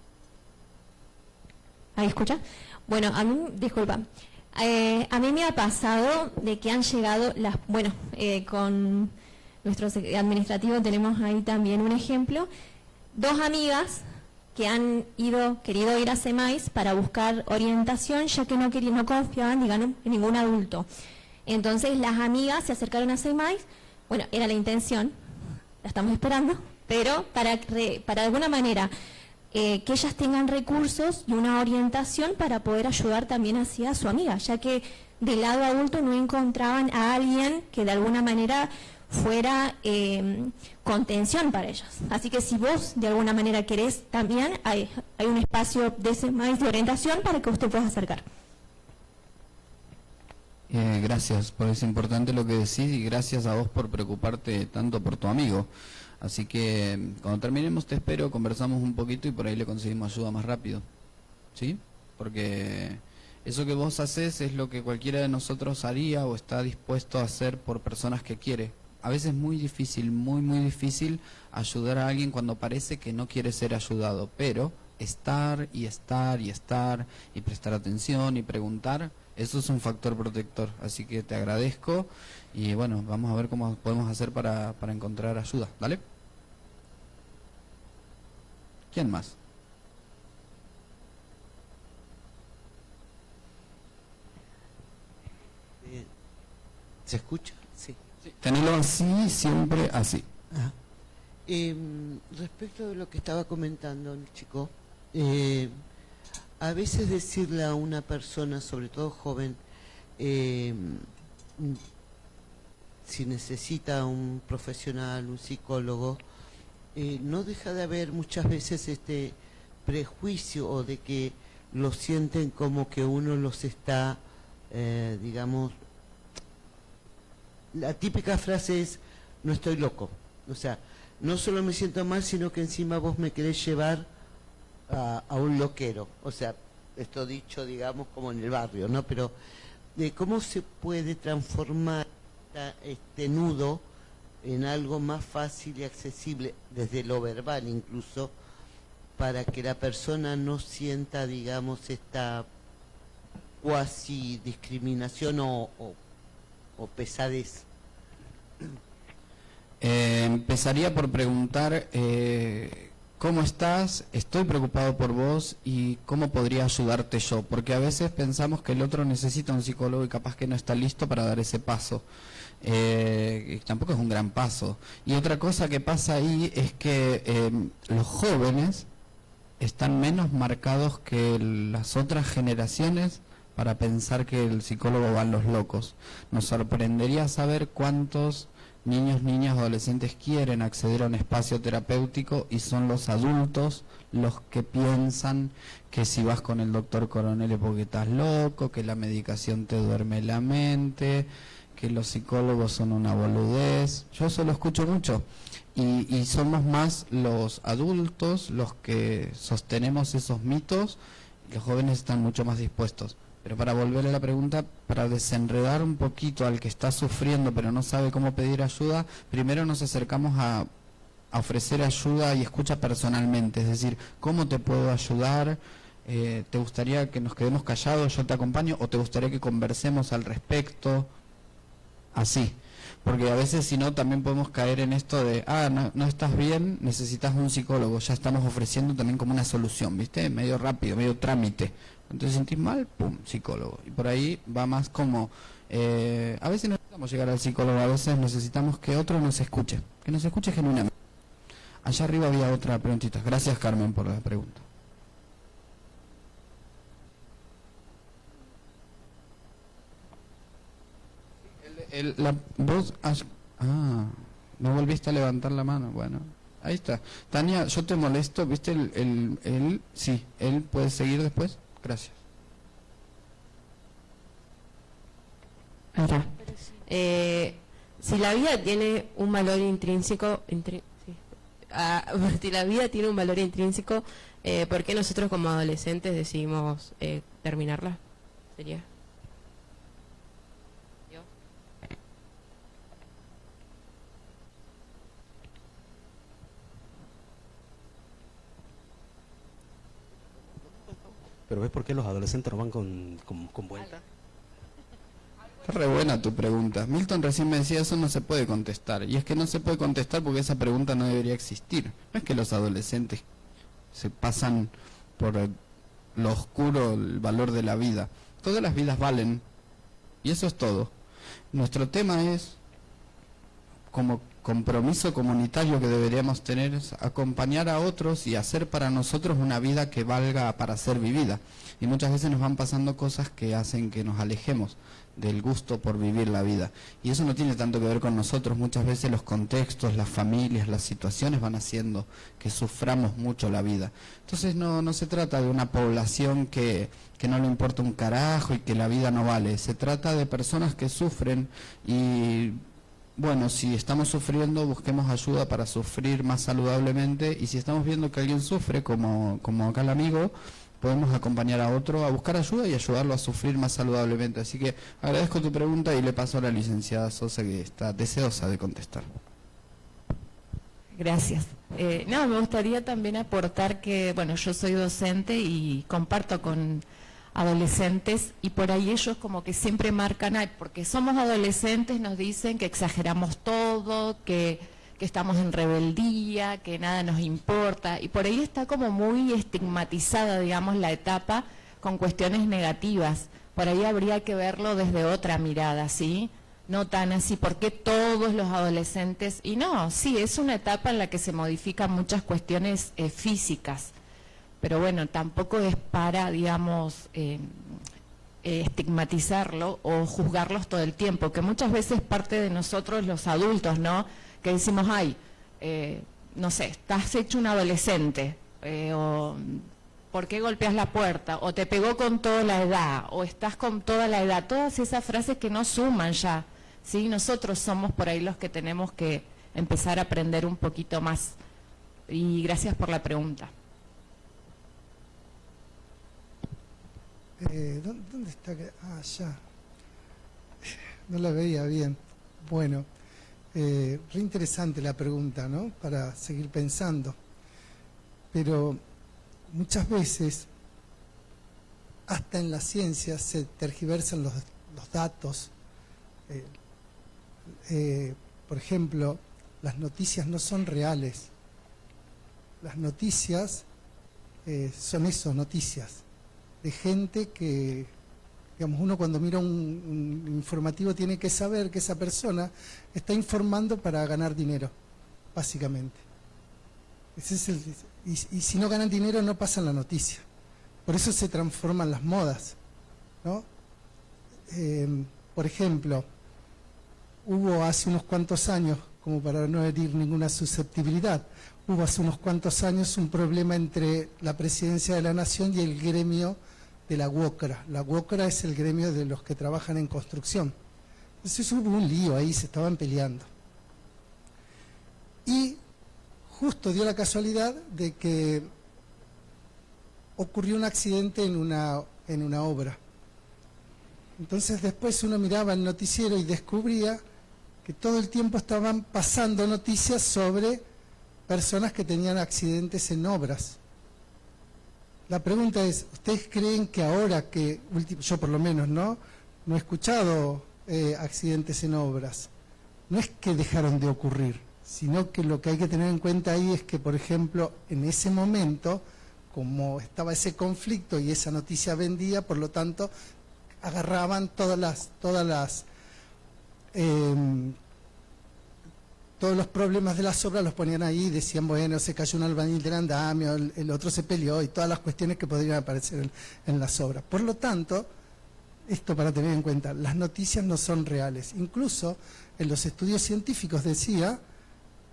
¿Ahí escucha? Bueno, a mí, disculpa, a mí me ha pasado de que han llegado con nuestro administrativo tenemos ahí también un ejemplo. 2 amigas que han querido ir a CEMAIS para buscar orientación, ya que no confiaban, digamos, en ningún adulto. Entonces las amigas se acercaron a CEMAIS, bueno, era la intención, la estamos esperando, pero para de alguna manera que ellas tengan recursos y una orientación para poder ayudar también hacia su amiga, ya que del lado adulto no encontraban a alguien que de alguna manera fuera contención para ellos. Así que si vos de alguna manera querés, también hay un espacio de CEMAIS de orientación para que usted pueda acercar.
Gracias, porque es importante lo que decís y gracias a vos por preocuparte tanto por tu amigo. Así que cuando terminemos te espero, conversamos un poquito y por ahí le conseguimos ayuda más rápido. ¿Sí? Porque eso que vos haces es lo que cualquiera de nosotros haría o está dispuesto a hacer por personas que quiere. A veces es muy difícil, muy difícil ayudar a alguien cuando parece que no quiere ser ayudado, pero estar y prestar atención y preguntar, eso es un factor protector. Así que te agradezco y bueno, vamos a ver cómo podemos hacer para encontrar ayuda. ¿Dale? ¿Quién más?
¿Se escucha? Sí.
Tenerlo así, siempre así.
Ah. Respecto de lo que estaba comentando el chico, a veces decirle a una persona, sobre todo joven, si necesita un profesional, un psicólogo, no deja de haber muchas veces este prejuicio o de que lo sienten como que uno los está, digamos, la típica frase es, no estoy loco. O sea, no solo me siento mal, sino que encima vos me querés llevar a un loquero. O sea, esto dicho, digamos, como en el barrio, ¿no? Pero, ¿cómo se puede transformar este nudo en algo más fácil y accesible, desde lo verbal incluso, para que la persona no sienta, digamos, esta cuasi discriminación o pesadez?
Empezaría por preguntar ¿cómo estás? Estoy preocupado por vos y ¿cómo podría ayudarte yo? Porque a veces pensamos que el otro necesita un psicólogo y capaz que no está listo para dar ese paso. Y tampoco es un gran paso. Y otra cosa que pasa ahí es que los jóvenes están menos marcados que las otras generaciones para pensar que el psicólogo va a los locos. Nos sorprendería saber cuántos niños, niñas, adolescentes quieren acceder a un espacio terapéutico y son los adultos los que piensan que si vas con el doctor Coronel es porque estás loco, que la medicación te duerme la mente, que los psicólogos son una boludez. Yo eso lo escucho mucho y somos más los adultos los que sostenemos esos mitos y los jóvenes están mucho más dispuestos. Pero para volver a la pregunta, para desenredar un poquito al que está sufriendo pero no sabe cómo pedir ayuda, primero nos acercamos a ofrecer ayuda y escucha personalmente, es decir, ¿cómo te puedo ayudar? ¿Te gustaría que nos quedemos callados, yo te acompaño? ¿O te gustaría que conversemos al respecto? Así, porque a veces si no también podemos caer en esto de, no estás bien, necesitas un psicólogo, ya estamos ofreciendo también como una solución, ¿viste? Medio rápido, medio trámite. Entonces sentís mal, pum, psicólogo. Y por ahí va más como, a veces no necesitamos llegar al psicólogo, a veces necesitamos que otro nos escuche, que nos escuche genuinamente. Allá arriba había otra preguntita. Gracias, Carmen, por la pregunta. Vos, no volviste a levantar la mano, bueno. Ahí está. Tania, yo te molesto, ¿viste? Sí, él puede seguir después. Gracias.
Si la vida tiene un valor intrínseco, si la vida tiene un valor intrínseco, ¿por qué nosotros como adolescentes decidimos terminarla? Sería.
Pero ¿ves por qué los adolescentes no van con vuelta?
Está re buena tu pregunta. Milton recién me decía, eso no se puede contestar. Y es que no se puede contestar porque esa pregunta no debería existir. No es que los adolescentes se pasan por lo oscuro, el valor de la vida. Todas las vidas valen. Y eso es todo. Nuestro tema es, como compromiso comunitario que deberíamos tener, es acompañar a otros y hacer para nosotros una vida que valga para ser vivida. Y muchas veces nos van pasando cosas que hacen que nos alejemos del gusto por vivir la vida. Y eso no tiene tanto que ver con nosotros. Muchas veces los contextos, las familias, las situaciones van haciendo que suframos mucho la vida. Entonces no se trata de una población que no le importa un carajo y que la vida no vale. Se trata de personas que sufren y, bueno, si estamos sufriendo, busquemos ayuda para sufrir más saludablemente, y si estamos viendo que alguien sufre, como acá el amigo, podemos acompañar a otro a buscar ayuda y ayudarlo a sufrir más saludablemente. Así que agradezco tu pregunta y le paso a la licenciada Sosa, que está deseosa de contestar.
Gracias. No, me gustaría también aportar que, bueno, yo soy docente y comparto con adolescentes, y por ahí ellos como que siempre marcan, ay, porque somos adolescentes, nos dicen que exageramos todo, que estamos en rebeldía, que nada nos importa, y por ahí está como muy estigmatizada, digamos, la etapa con cuestiones negativas. Por ahí habría que verlo desde otra mirada, ¿sí? No tan así, ¿por qué todos los adolescentes? Y no, sí, es una etapa en la que se modifican muchas cuestiones físicas, pero bueno, tampoco es para, digamos, estigmatizarlo o juzgarlos todo el tiempo, que muchas veces parte de nosotros los adultos, ¿no?, que decimos, ay, no sé, estás hecho un adolescente, o ¿por qué golpeas la puerta? O te pegó con toda la edad, o estás con toda la edad. Todas esas frases que no suman ya, ¿sí? Nosotros somos por ahí los que tenemos que empezar a aprender un poquito más. Y gracias por la pregunta.
¿Dónde está? Ah, ya. No la veía bien. Bueno, re interesante la pregunta, ¿no? Para seguir pensando. Pero muchas veces, hasta en la ciencia, se tergiversan los datos. Por ejemplo, las noticias no son reales. Las noticias son eso, noticias. De gente que, digamos, uno cuando mira un informativo tiene que saber que esa persona está informando para ganar dinero, básicamente. Ese es y si no ganan dinero no pasan la noticia. Por eso se transforman las modas, ¿no? Por ejemplo, hubo hace unos cuantos años, como para no herir ninguna susceptibilidad, hubo hace unos cuantos años un problema entre la Presidencia de la Nación y el gremio de la UOCRA. La UOCRA es el gremio de los que trabajan en construcción. Entonces hubo un lío ahí, se estaban peleando. Y justo dio la casualidad de que ocurrió un accidente en una obra. Entonces después uno miraba el noticiero y descubría que todo el tiempo estaban pasando noticias sobre personas que tenían accidentes en obras. La pregunta es, ¿ustedes creen que ahora que, yo por lo menos no he escuchado accidentes en obras? No es que dejaron de ocurrir, sino que lo que hay que tener en cuenta ahí es que, por ejemplo, en ese momento, como estaba ese conflicto y esa noticia vendía, por lo tanto, agarraban todos los problemas de las obras, los ponían ahí y decían, bueno, se cayó un albañil del andamio, el otro se peleó, y todas las cuestiones que podrían aparecer en las obras. Por lo tanto, esto para tener en cuenta, las noticias no son reales. Incluso en los estudios científicos, decía,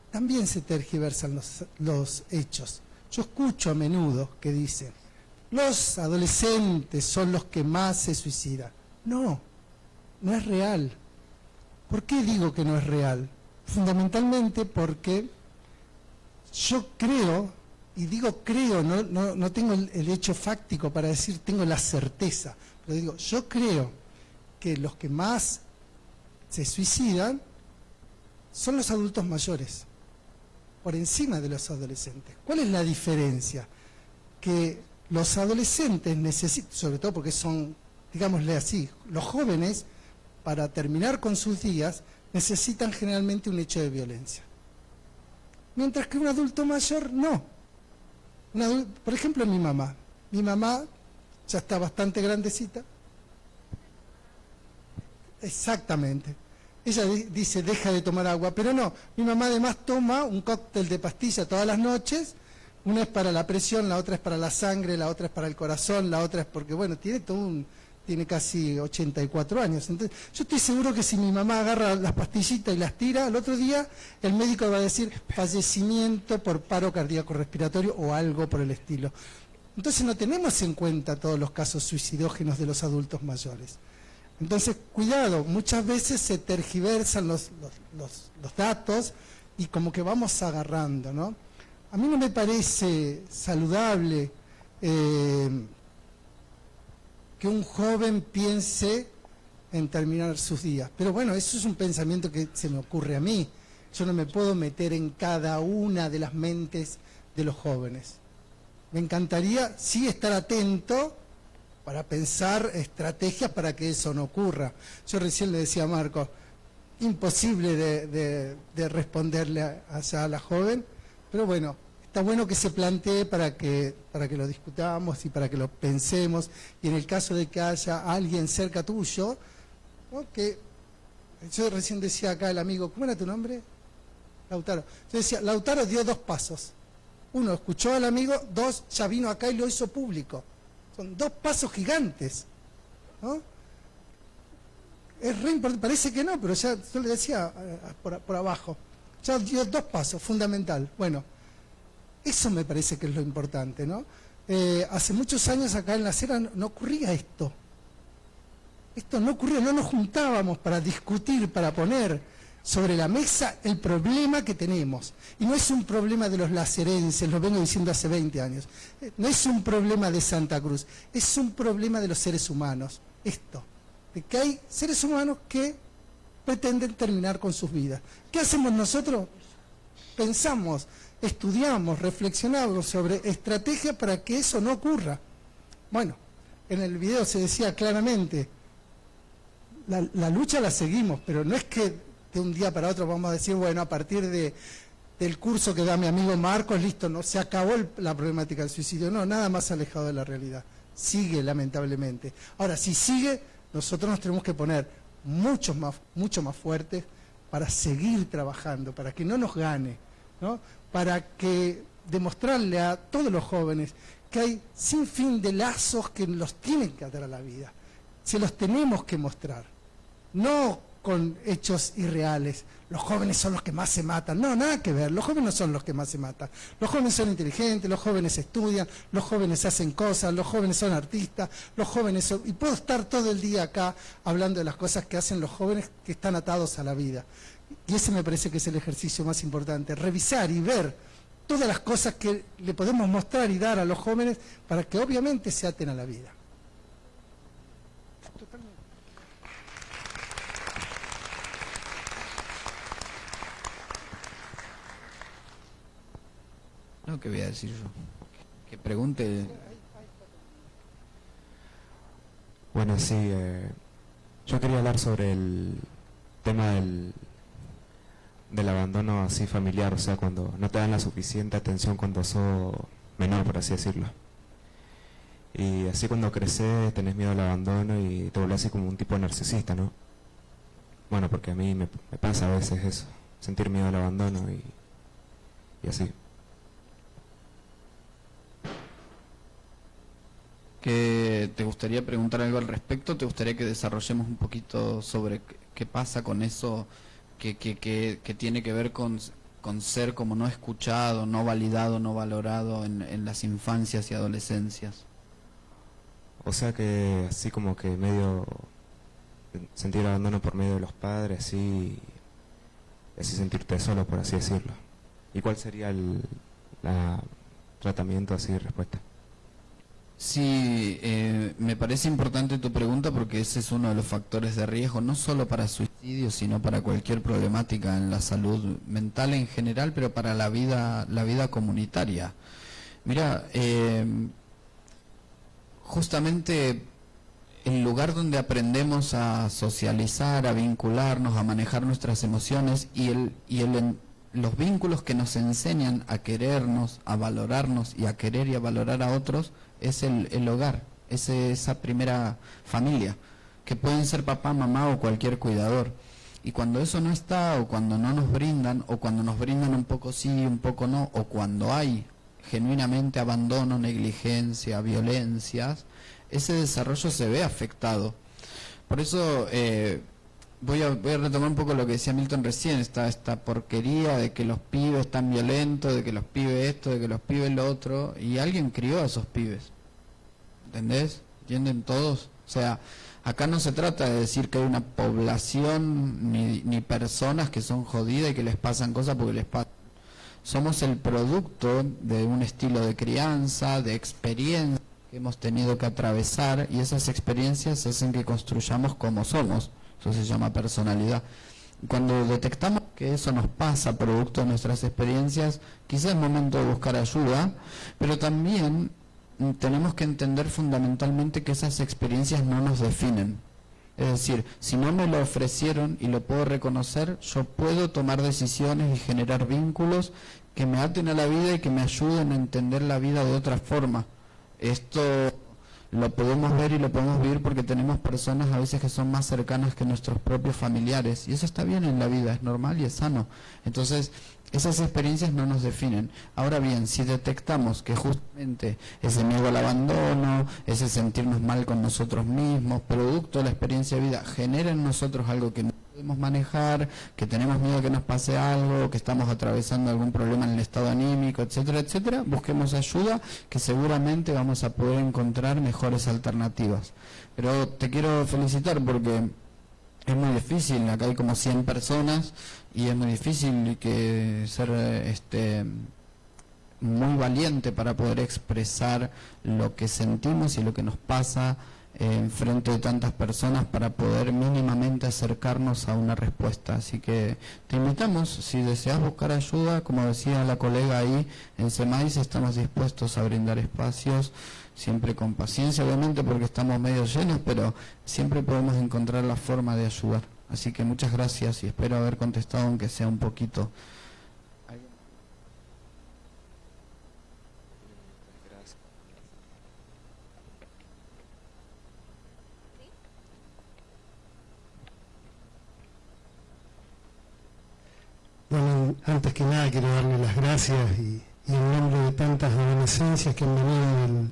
también se tergiversan los hechos. Yo escucho a menudo que dicen, los adolescentes son los que más se suicidan. No es real. ¿Por qué digo que no es real? Fundamentalmente porque yo creo, y digo creo, no tengo el hecho fáctico para decir tengo la certeza, pero digo, yo creo que los que más se suicidan son los adultos mayores, por encima de los adolescentes. ¿Cuál es la diferencia? Que los adolescentes necesitan, sobre todo porque son, digámosle así, los jóvenes para terminar con sus días necesitan generalmente un hecho de violencia. Mientras que un adulto mayor no. Por ejemplo, mi mamá ya está bastante grandecita. Exactamente. Ella dice, deja de tomar agua, pero no. Mi mamá además toma un cóctel de pastilla todas las noches. Una es para la presión, la otra es para la sangre, la otra es para el corazón, la otra es porque, bueno, tiene casi 84 años. Entonces, yo estoy seguro que si mi mamá agarra las pastillitas y las tira, al otro día el médico va a decir fallecimiento por paro cardíaco respiratorio o algo por el estilo. Entonces no tenemos en cuenta todos los casos suicidógenos de los adultos mayores. Entonces, cuidado, muchas veces se tergiversan los datos y como que vamos agarrando, ¿no? A mí no me parece saludable que un joven piense en terminar sus días. Pero bueno, eso es un pensamiento que se me ocurre a mí. Yo no me puedo meter en cada una de las mentes de los jóvenes. Me encantaría sí estar atento para pensar estrategias para que eso no ocurra. Yo recién le decía a Marco, imposible de responderle a la joven, pero bueno, está bueno que se plantee para que lo discutamos y para que lo pensemos, y en el caso de que haya alguien cerca tuyo, ¿no? Que yo recién decía acá el amigo, ¿cómo era tu nombre? Lautaro. Yo decía, Lautaro dio 2 pasos. 1, escuchó al amigo, 2, ya vino acá y lo hizo público. Son 2 pasos gigantes, ¿no? Es re importante, parece que no, pero ya yo le decía por abajo, ya dio 2 pasos, fundamental. Bueno, eso me parece que es lo importante, ¿no? Hace muchos años acá en La Cera no ocurría esto. Esto no ocurría, no nos juntábamos para discutir, para poner sobre la mesa el problema que tenemos. Y no es un problema de los lacerenses, lo vengo diciendo hace 20 años. No es un problema de Santa Cruz, es un problema de los seres humanos. Esto, de que hay seres humanos que pretenden terminar con sus vidas. ¿Qué hacemos nosotros? Pensamos, estudiamos, reflexionamos sobre estrategias para que eso no ocurra. Bueno, en el video se decía claramente, la lucha la seguimos, pero no es que de un día para otro vamos a decir, bueno, a partir del curso que da mi amigo Marcos, listo, no se acabó la problemática del suicidio. No, nada más alejado de la realidad. Sigue, lamentablemente. Ahora, si sigue, nosotros nos tenemos que poner mucho más fuertes para seguir trabajando, para que no nos gane, ¿no? Para que demostrarle a todos los jóvenes que hay sin fin de lazos que los tienen que atar a la vida. Se los tenemos que mostrar, no con hechos irreales. Los jóvenes son los que más se matan. No, nada que ver, los jóvenes no son los que más se matan. Los jóvenes son inteligentes, los jóvenes estudian, los jóvenes hacen cosas, los jóvenes son artistas, los jóvenes son... Y puedo estar todo el día acá hablando de las cosas que hacen los jóvenes que están atados a la vida. Y ese me parece que es el ejercicio más importante, revisar y ver todas las cosas que le podemos mostrar y dar a los jóvenes para que obviamente se aten a la vida.
No, ¿qué voy a decir yo? Que pregunte.
Bueno, sí, yo quería hablar sobre el tema del abandono así familiar, o sea, cuando no te dan la suficiente atención cuando sos menor, por así decirlo. Y así cuando creces tenés miedo al abandono y te volvés así como un tipo narcisista, ¿no? Bueno, porque a mí me pasa a veces eso, sentir miedo al abandono y así.
¿Que te gustaría preguntar algo al respecto? ¿Te gustaría que desarrollemos un poquito sobre qué pasa con eso que tiene que ver con ser como no escuchado, no validado, no valorado en las infancias y adolescencias?
O sea que así como que medio sentir abandono por medio de los padres, así sentirte solo, por así decirlo. ¿Y cuál sería el tratamiento así de respuesta?
Sí, me parece importante tu pregunta porque ese es uno de los factores de riesgo, no solo para suicidio, sino para cualquier problemática en la salud mental en general, pero para la vida comunitaria. Mira, justamente el lugar donde aprendemos a socializar, a vincularnos, a manejar nuestras emociones los vínculos que nos enseñan a querernos, a valorarnos y a querer y a valorar a otros es el hogar, es esa primera familia, que pueden ser papá, mamá o cualquier cuidador. Y cuando eso no está, o cuando no nos brindan, o cuando nos brindan un poco sí, un poco no, o cuando hay genuinamente abandono, negligencia, violencias, ese desarrollo se ve afectado. Por eso voy a retomar un poco lo que decía Milton recién, esta porquería de que los pibes están violentos, de que los pibes esto, de que los pibes lo otro, y alguien crió a esos pibes. ¿Entendés? ¿Entienden todos? O sea, acá no se trata de decir que hay una población ni personas que son jodidas y que les pasan cosas porque les pasan. Somos el producto de un estilo de crianza, de experiencia que hemos tenido que atravesar, y esas experiencias hacen que construyamos como somos. Eso se llama personalidad. Cuando detectamos que eso nos pasa producto de nuestras experiencias, quizás es momento de buscar ayuda, pero también tenemos que entender fundamentalmente que esas experiencias no nos definen. Es decir, si no me lo ofrecieron y lo puedo reconocer, yo puedo tomar decisiones y generar vínculos que me aten a la vida y que me ayuden a entender la vida de otra forma. Esto lo podemos ver y lo podemos vivir porque tenemos personas a veces que son más cercanas que nuestros propios familiares, y eso está bien en la vida, es normal y es sano. Entonces, esas experiencias no nos definen. Ahora bien, si detectamos que justamente ese miedo al abandono, ese sentirnos mal con nosotros mismos, producto de la experiencia de vida, genera en nosotros algo que no podemos manejar, que tenemos miedo que nos pase algo, que estamos atravesando algún problema en el estado anímico, etcétera, etcétera, busquemos ayuda, que seguramente vamos a poder encontrar mejores alternativas. Pero te quiero felicitar porque es muy difícil, acá hay como 100 personas y es muy difícil que ser muy valiente para poder expresar lo que sentimos y lo que nos pasa en frente de tantas personas para poder mínimamente acercarnos a una respuesta. Así que te invitamos, si deseas buscar ayuda, como decía la colega ahí en SEMAIS, estamos dispuestos a brindar espacios, siempre con paciencia obviamente porque estamos medio llenos, pero siempre podemos encontrar la forma de ayudar. Así que muchas gracias y espero haber contestado aunque sea un poquito.
Bueno, antes que nada quiero darle las gracias y en nombre de tantas adolescencias que han venido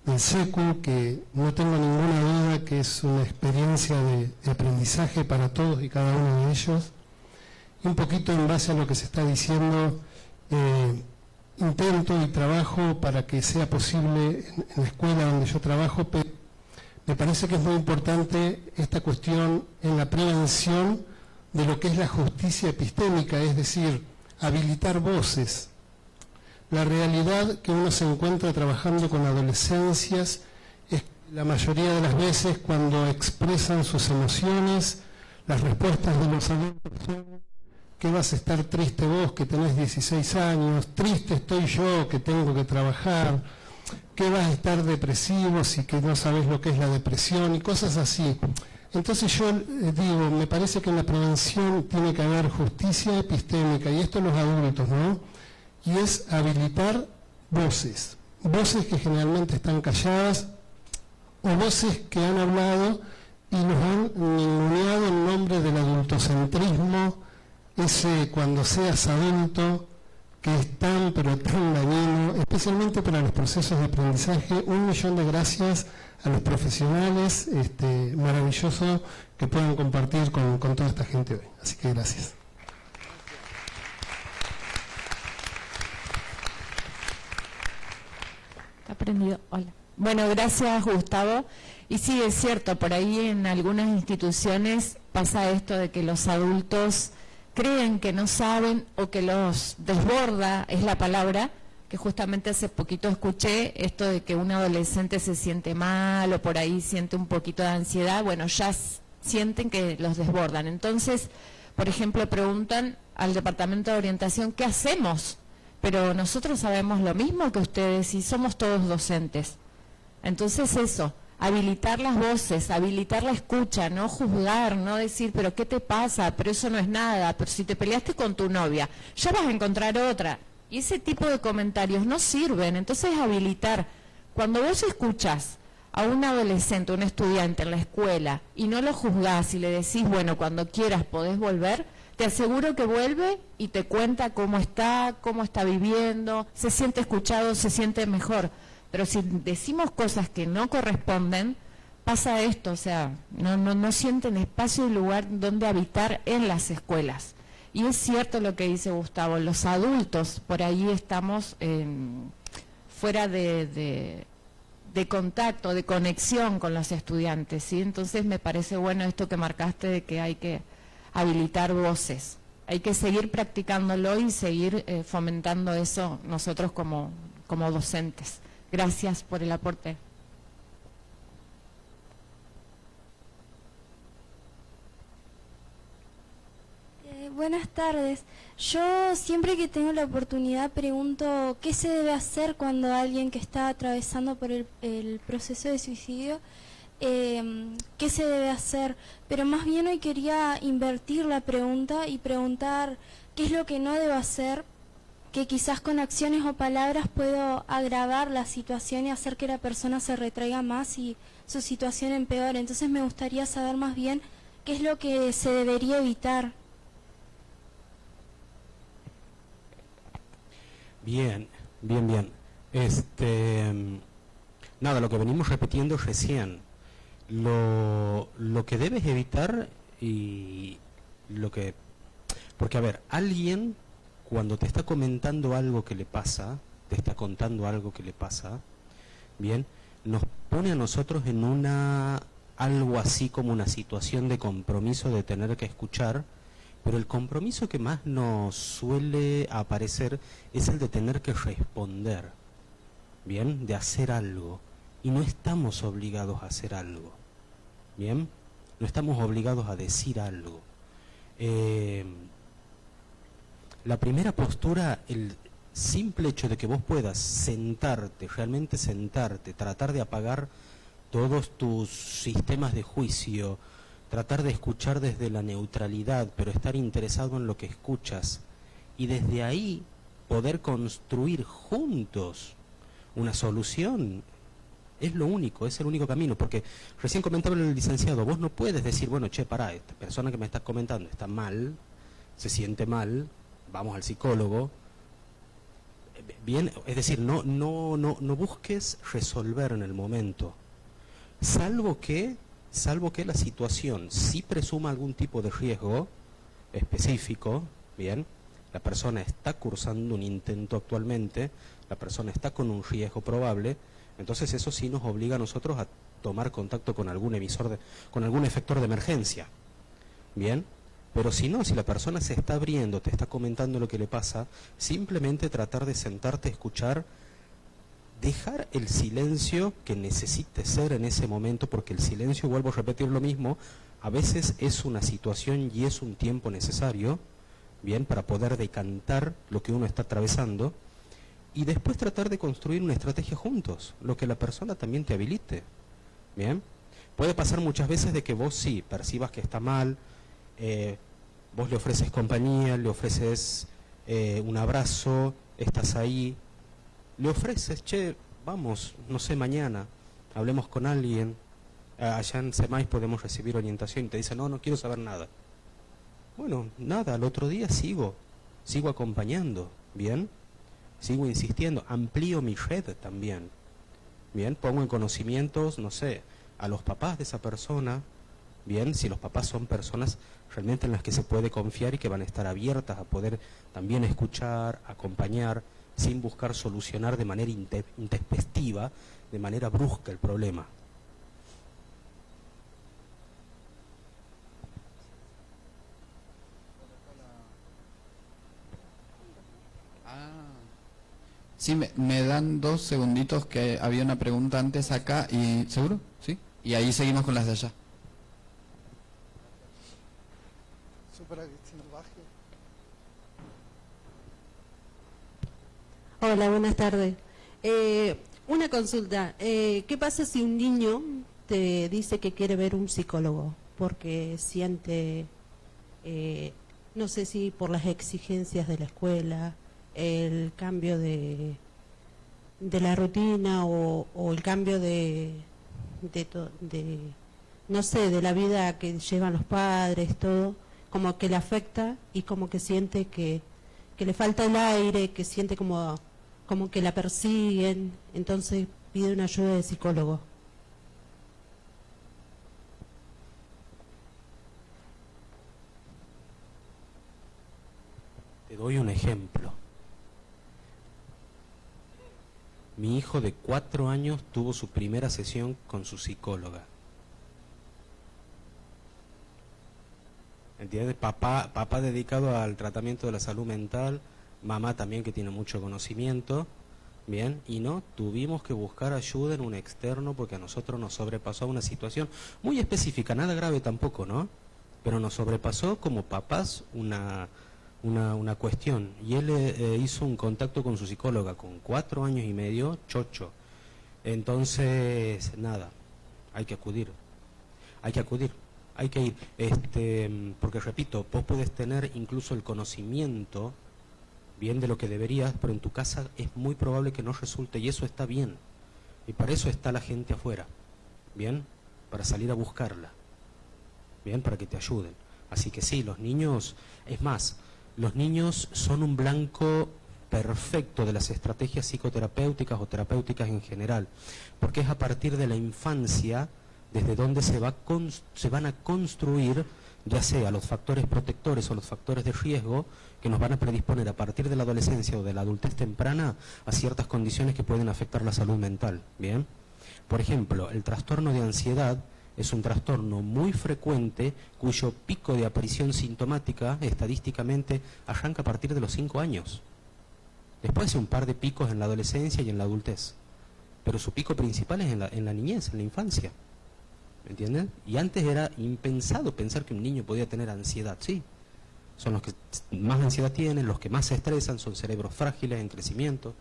del SECU, que no tengo ninguna duda que es una experiencia de aprendizaje para todos y cada uno de ellos. Y un poquito en base a lo que se está diciendo, intento y trabajo para que sea posible en la escuela donde yo trabajo, pero me parece que es muy importante esta cuestión en la prevención de lo que es la justicia epistémica, es decir, habilitar voces. La realidad que uno se encuentra trabajando con adolescencias es que la mayoría de las veces cuando expresan sus emociones, las respuestas de los adultos son: ¿qué vas a estar triste vos que tenés 16 años? Triste estoy yo que tengo que trabajar. ¿Qué vas a estar depresivo si que no sabes lo que es la depresión? Y cosas así. Entonces yo digo, me parece que en la prevención tiene que haber justicia epistémica, y esto los adultos, ¿no? Y es habilitar voces que generalmente están calladas, o voces que han hablado y nos han ninguneado en nombre del adultocentrismo, ese cuando seas adulto, que es tan pero tan dañino, especialmente para los procesos de aprendizaje. 1.000.000 de gracias a los profesionales maravillosos que puedan compartir con toda esta gente hoy. Así que gracias.
Aprendido. Hola. Bueno, gracias Gustavo. Y sí, es cierto, por ahí en algunas instituciones pasa esto de que los adultos creen que no saben o que los desborda, es la palabra, que justamente hace poquito escuché esto de que un adolescente se siente mal o por ahí siente un poquito de ansiedad, bueno, ya sienten que los desbordan. Entonces, por ejemplo, preguntan al Departamento de Orientación, ¿qué hacemos? Pero nosotros sabemos lo mismo que ustedes y somos todos docentes. Entonces eso, habilitar las voces, habilitar la escucha, no juzgar, no decir, pero ¿qué te pasa? Pero eso no es nada, pero si te peleaste con tu novia, ya vas a encontrar otra. Y ese tipo de comentarios no sirven, entonces habilitar. Cuando vos escuchás a un adolescente, un estudiante en la escuela, y no lo juzgás y le decís, bueno, cuando quieras podés volver, te aseguro que vuelve y te cuenta cómo está viviendo, se siente escuchado, se siente mejor. Pero si decimos cosas que no corresponden, pasa esto, o sea, no sienten espacio y lugar donde habitar en las escuelas. Y es cierto lo que dice Gustavo, los adultos por ahí estamos fuera de contacto, de conexión con los estudiantes, ¿sí? Entonces me parece bueno esto que marcaste de que hay que habilitar voces. Hay que seguir practicándolo y seguir fomentando eso nosotros como docentes. Gracias por el aporte.
Buenas tardes. Yo siempre que tengo la oportunidad pregunto qué se debe hacer cuando alguien que está atravesando por el proceso de suicidio, qué se debe hacer, pero más bien hoy quería invertir la pregunta y preguntar qué es lo que no debo hacer, que quizás con acciones o palabras puedo agravar la situación y hacer que la persona se retraiga más y su situación empeore. Entonces me gustaría saber más bien qué es lo que se debería evitar.
Bien. Nada, lo que venimos repitiendo recién. Lo que debes evitar y lo que... Porque, a ver, alguien cuando te está comentando algo que le pasa, te está contando algo que le pasa, bien, nos pone a nosotros en algo así como una situación de compromiso de tener que escuchar, pero el compromiso que más nos suele aparecer es el de tener que responder, bien, de hacer algo, y no estamos obligados a hacer algo, bien, no estamos obligados a decir algo. La primera postura, el simple hecho de que vos puedas sentarte, realmente sentarte, tratar de apagar todos tus sistemas de juicio, tratar de escuchar desde la neutralidad, pero estar interesado en lo que escuchas, y desde ahí poder construir juntos una solución, es lo único, es el único camino, porque recién comentaba el licenciado, vos no puedes decir, bueno, che, pará, esta persona que me estás comentando está mal, se siente mal, vamos al psicólogo, bien, es decir, no busques resolver en el momento, salvo que la situación sí presuma algún tipo de riesgo específico, bien, la persona está cursando un intento actualmente, la persona está con un riesgo probable, entonces eso sí nos obliga a nosotros a tomar contacto con algún con algún efector de emergencia, bien. Pero si no, si la persona se está abriendo, te está comentando lo que le pasa, simplemente tratar de sentarte, escuchar, dejar el silencio que necesite ser en ese momento, porque el silencio, vuelvo a repetir lo mismo, a veces es una situación y es un tiempo necesario, bien, para poder decantar lo que uno está atravesando, y después tratar de construir una estrategia juntos, lo que la persona también te habilite, bien. Puede pasar muchas veces de que vos sí percibas que está mal, vos le ofreces compañía, le ofreces un abrazo, estás ahí, le ofreces, che, vamos, no sé, mañana, hablemos con alguien, allá en SEMAIS podemos recibir orientación, y te dice, no quiero saber nada. Bueno, nada, al otro día sigo acompañando, bien, sigo insistiendo, amplío mi red también, bien, pongo en conocimientos, no sé, a los papás de esa persona, bien, si los papás son personas realmente en las que se puede confiar y que van a estar abiertas a poder también escuchar, acompañar, sin buscar solucionar de manera intempestiva, de manera brusca el problema.
Sí, me dan 2 segunditos que había una pregunta antes acá y... ¿Seguro? Sí. Y ahí seguimos con las de allá.
Hola, buenas tardes. Una consulta. ¿Qué pasa si un niño te dice que quiere ver un psicólogo porque siente, no sé si por las exigencias de la escuela, el cambio de la rutina o el cambio no sé, de la vida que llevan los padres, todo, como que le afecta y como que siente que le falta el aire, que siente como que la persiguen, entonces pide una ayuda de psicólogo.
Te doy un ejemplo. Mi hijo de 4 años tuvo su primera sesión con su psicóloga. ¿Entiendes? Papá dedicado al tratamiento de la salud mental, mamá también que tiene mucho conocimiento, bien, y no, tuvimos que buscar ayuda en un externo porque a nosotros nos sobrepasó una situación muy específica, nada grave tampoco, ¿no? Pero nos sobrepasó como papás una cuestión, y él hizo un contacto con su psicóloga con 4 años y medio, chocho. Entonces, nada, hay que acudir, hay que ir, porque repito, vos podés tener incluso el conocimiento bien de lo que deberías, pero en tu casa es muy probable que no resulte, y eso está bien, y para eso está la gente afuera, bien, para salir a buscarla, bien, para que te ayuden. Así que sí, los niños, es más, los niños son un blanco perfecto de las estrategias psicoterapéuticas o terapéuticas en general, porque es a partir de la infancia desde donde se van a construir, ya sea los factores protectores o los factores de riesgo, que nos van a predisponer a partir de la adolescencia o de la adultez temprana a ciertas condiciones que pueden afectar la salud mental, ¿bien? Por ejemplo, el trastorno de ansiedad es un trastorno muy frecuente cuyo pico de aparición sintomática estadísticamente arranca a partir de los 5 años. Después hace un par de picos en la adolescencia y en la adultez, pero su pico principal es en la niñez, en la infancia. ¿Me entienden? Y antes era impensado pensar que un niño podía tener ansiedad, sí. Son los que más ansiedad tienen, los que más se estresan, son cerebros frágiles en crecimiento.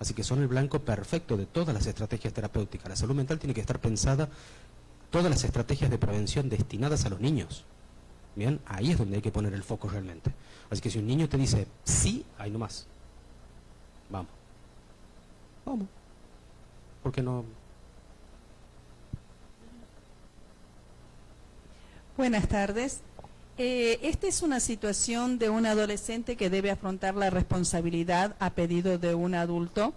Así que son el blanco perfecto de todas las estrategias terapéuticas. La salud mental tiene que estar pensada, todas las estrategias de prevención destinadas a los niños. Bien, ahí es donde hay que poner el foco realmente. Así que si un niño te dice sí, ahí nomás. Vamos. ¿Por qué no?
Buenas tardes. Esta es una situación de un adolescente que debe afrontar la responsabilidad a pedido de un adulto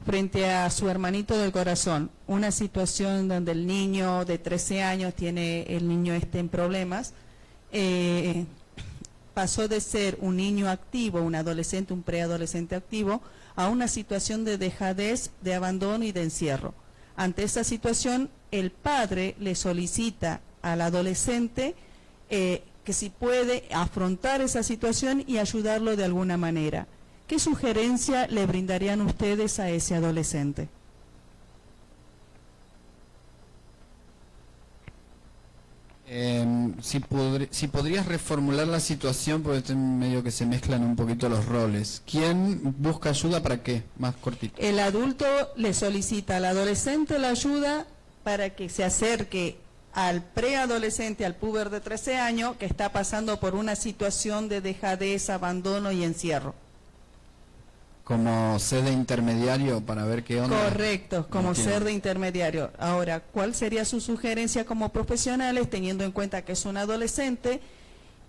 frente a su hermanito del corazón. Una situación donde el niño de 13 años el niño está en problemas. Pasó de ser un niño activo, un adolescente, un preadolescente activo, a una situación de dejadez, de abandono y de encierro. Ante esa situación, el padre le solicita al adolescente que si puede afrontar esa situación y ayudarlo de alguna manera. ¿Qué sugerencia le brindarían ustedes a ese adolescente?
Si podrías reformular la situación, porque medio que se mezclan un poquito los roles. ¿Quién busca ayuda para qué? Más cortito.
El adulto le solicita al adolescente la ayuda para que se acerque al preadolescente, al puber de 13 años, que está pasando por una situación de dejadez, abandono y encierro.
Como ser de intermediario para ver qué onda.
Correcto, como ser de intermediario. Ahora, ¿cuál sería su sugerencia como profesionales, teniendo en cuenta que es un adolescente,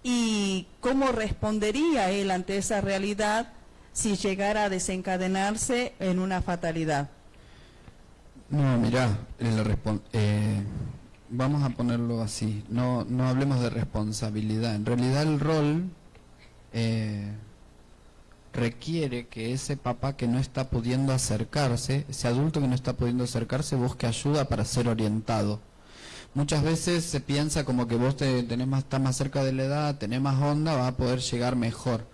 y cómo respondería él ante esa realidad si llegara a desencadenarse en una fatalidad?
No, mirá, vamos a ponerlo así, no hablemos de responsabilidad. En realidad el rol requiere que ese papá que no está pudiendo acercarse, ese adulto que no está pudiendo acercarse, busque ayuda para ser orientado. Muchas veces se piensa como que vos estás más cerca de la edad, tenés más onda, vas a poder llegar mejor.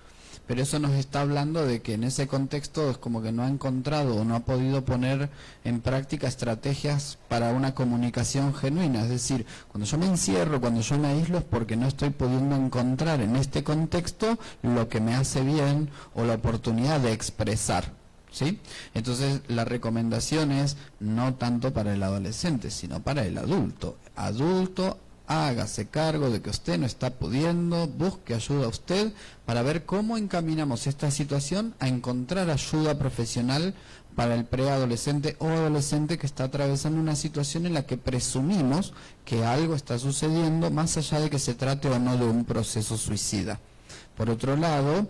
Pero eso nos está hablando de que en ese contexto es como que no ha encontrado o no ha podido poner en práctica estrategias para una comunicación genuina. Es decir, cuando yo me encierro, cuando yo me aíslo, es porque no estoy pudiendo encontrar en este contexto lo que me hace bien o la oportunidad de expresar. ¿sí? Entonces la recomendación es no tanto para el adolescente, sino para el adulto. Adulto, hágase cargo de que usted no está pudiendo, busque ayuda a usted para ver cómo encaminamos esta situación a encontrar ayuda profesional para el preadolescente o adolescente que está atravesando una situación en la que presumimos que algo está sucediendo, más allá de que se trate o no de un proceso suicida. Por otro lado,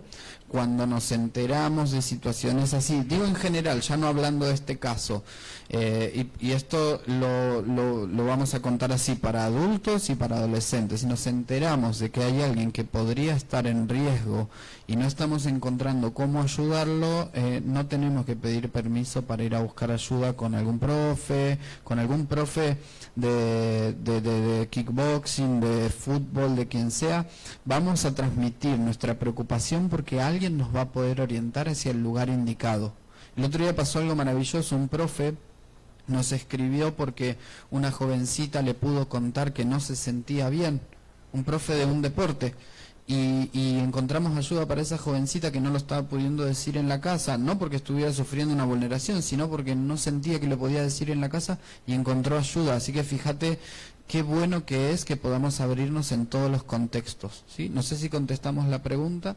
cuando nos enteramos de situaciones así, digo en general, ya no hablando de este caso, y esto lo vamos a contar así para adultos y para adolescentes, si nos enteramos de que hay alguien que podría estar en riesgo y no estamos encontrando cómo ayudarlo, no tenemos que pedir permiso para ir a buscar ayuda con algún profe de kickboxing, de fútbol, de quien sea. Vamos a transmitir nuestra preocupación porque alguien nos va a poder orientar hacia el lugar indicado. El otro día pasó algo maravilloso, un profe nos escribió porque una jovencita le pudo contar que no se sentía bien, un profe de un deporte, y encontramos ayuda para esa jovencita que no lo estaba pudiendo decir en la casa, no porque estuviera sufriendo una vulneración, sino porque no sentía que lo podía decir en la casa y encontró ayuda. Así que fíjate qué bueno que es que podamos abrirnos en todos los contextos, ¿sí? No sé si contestamos la pregunta.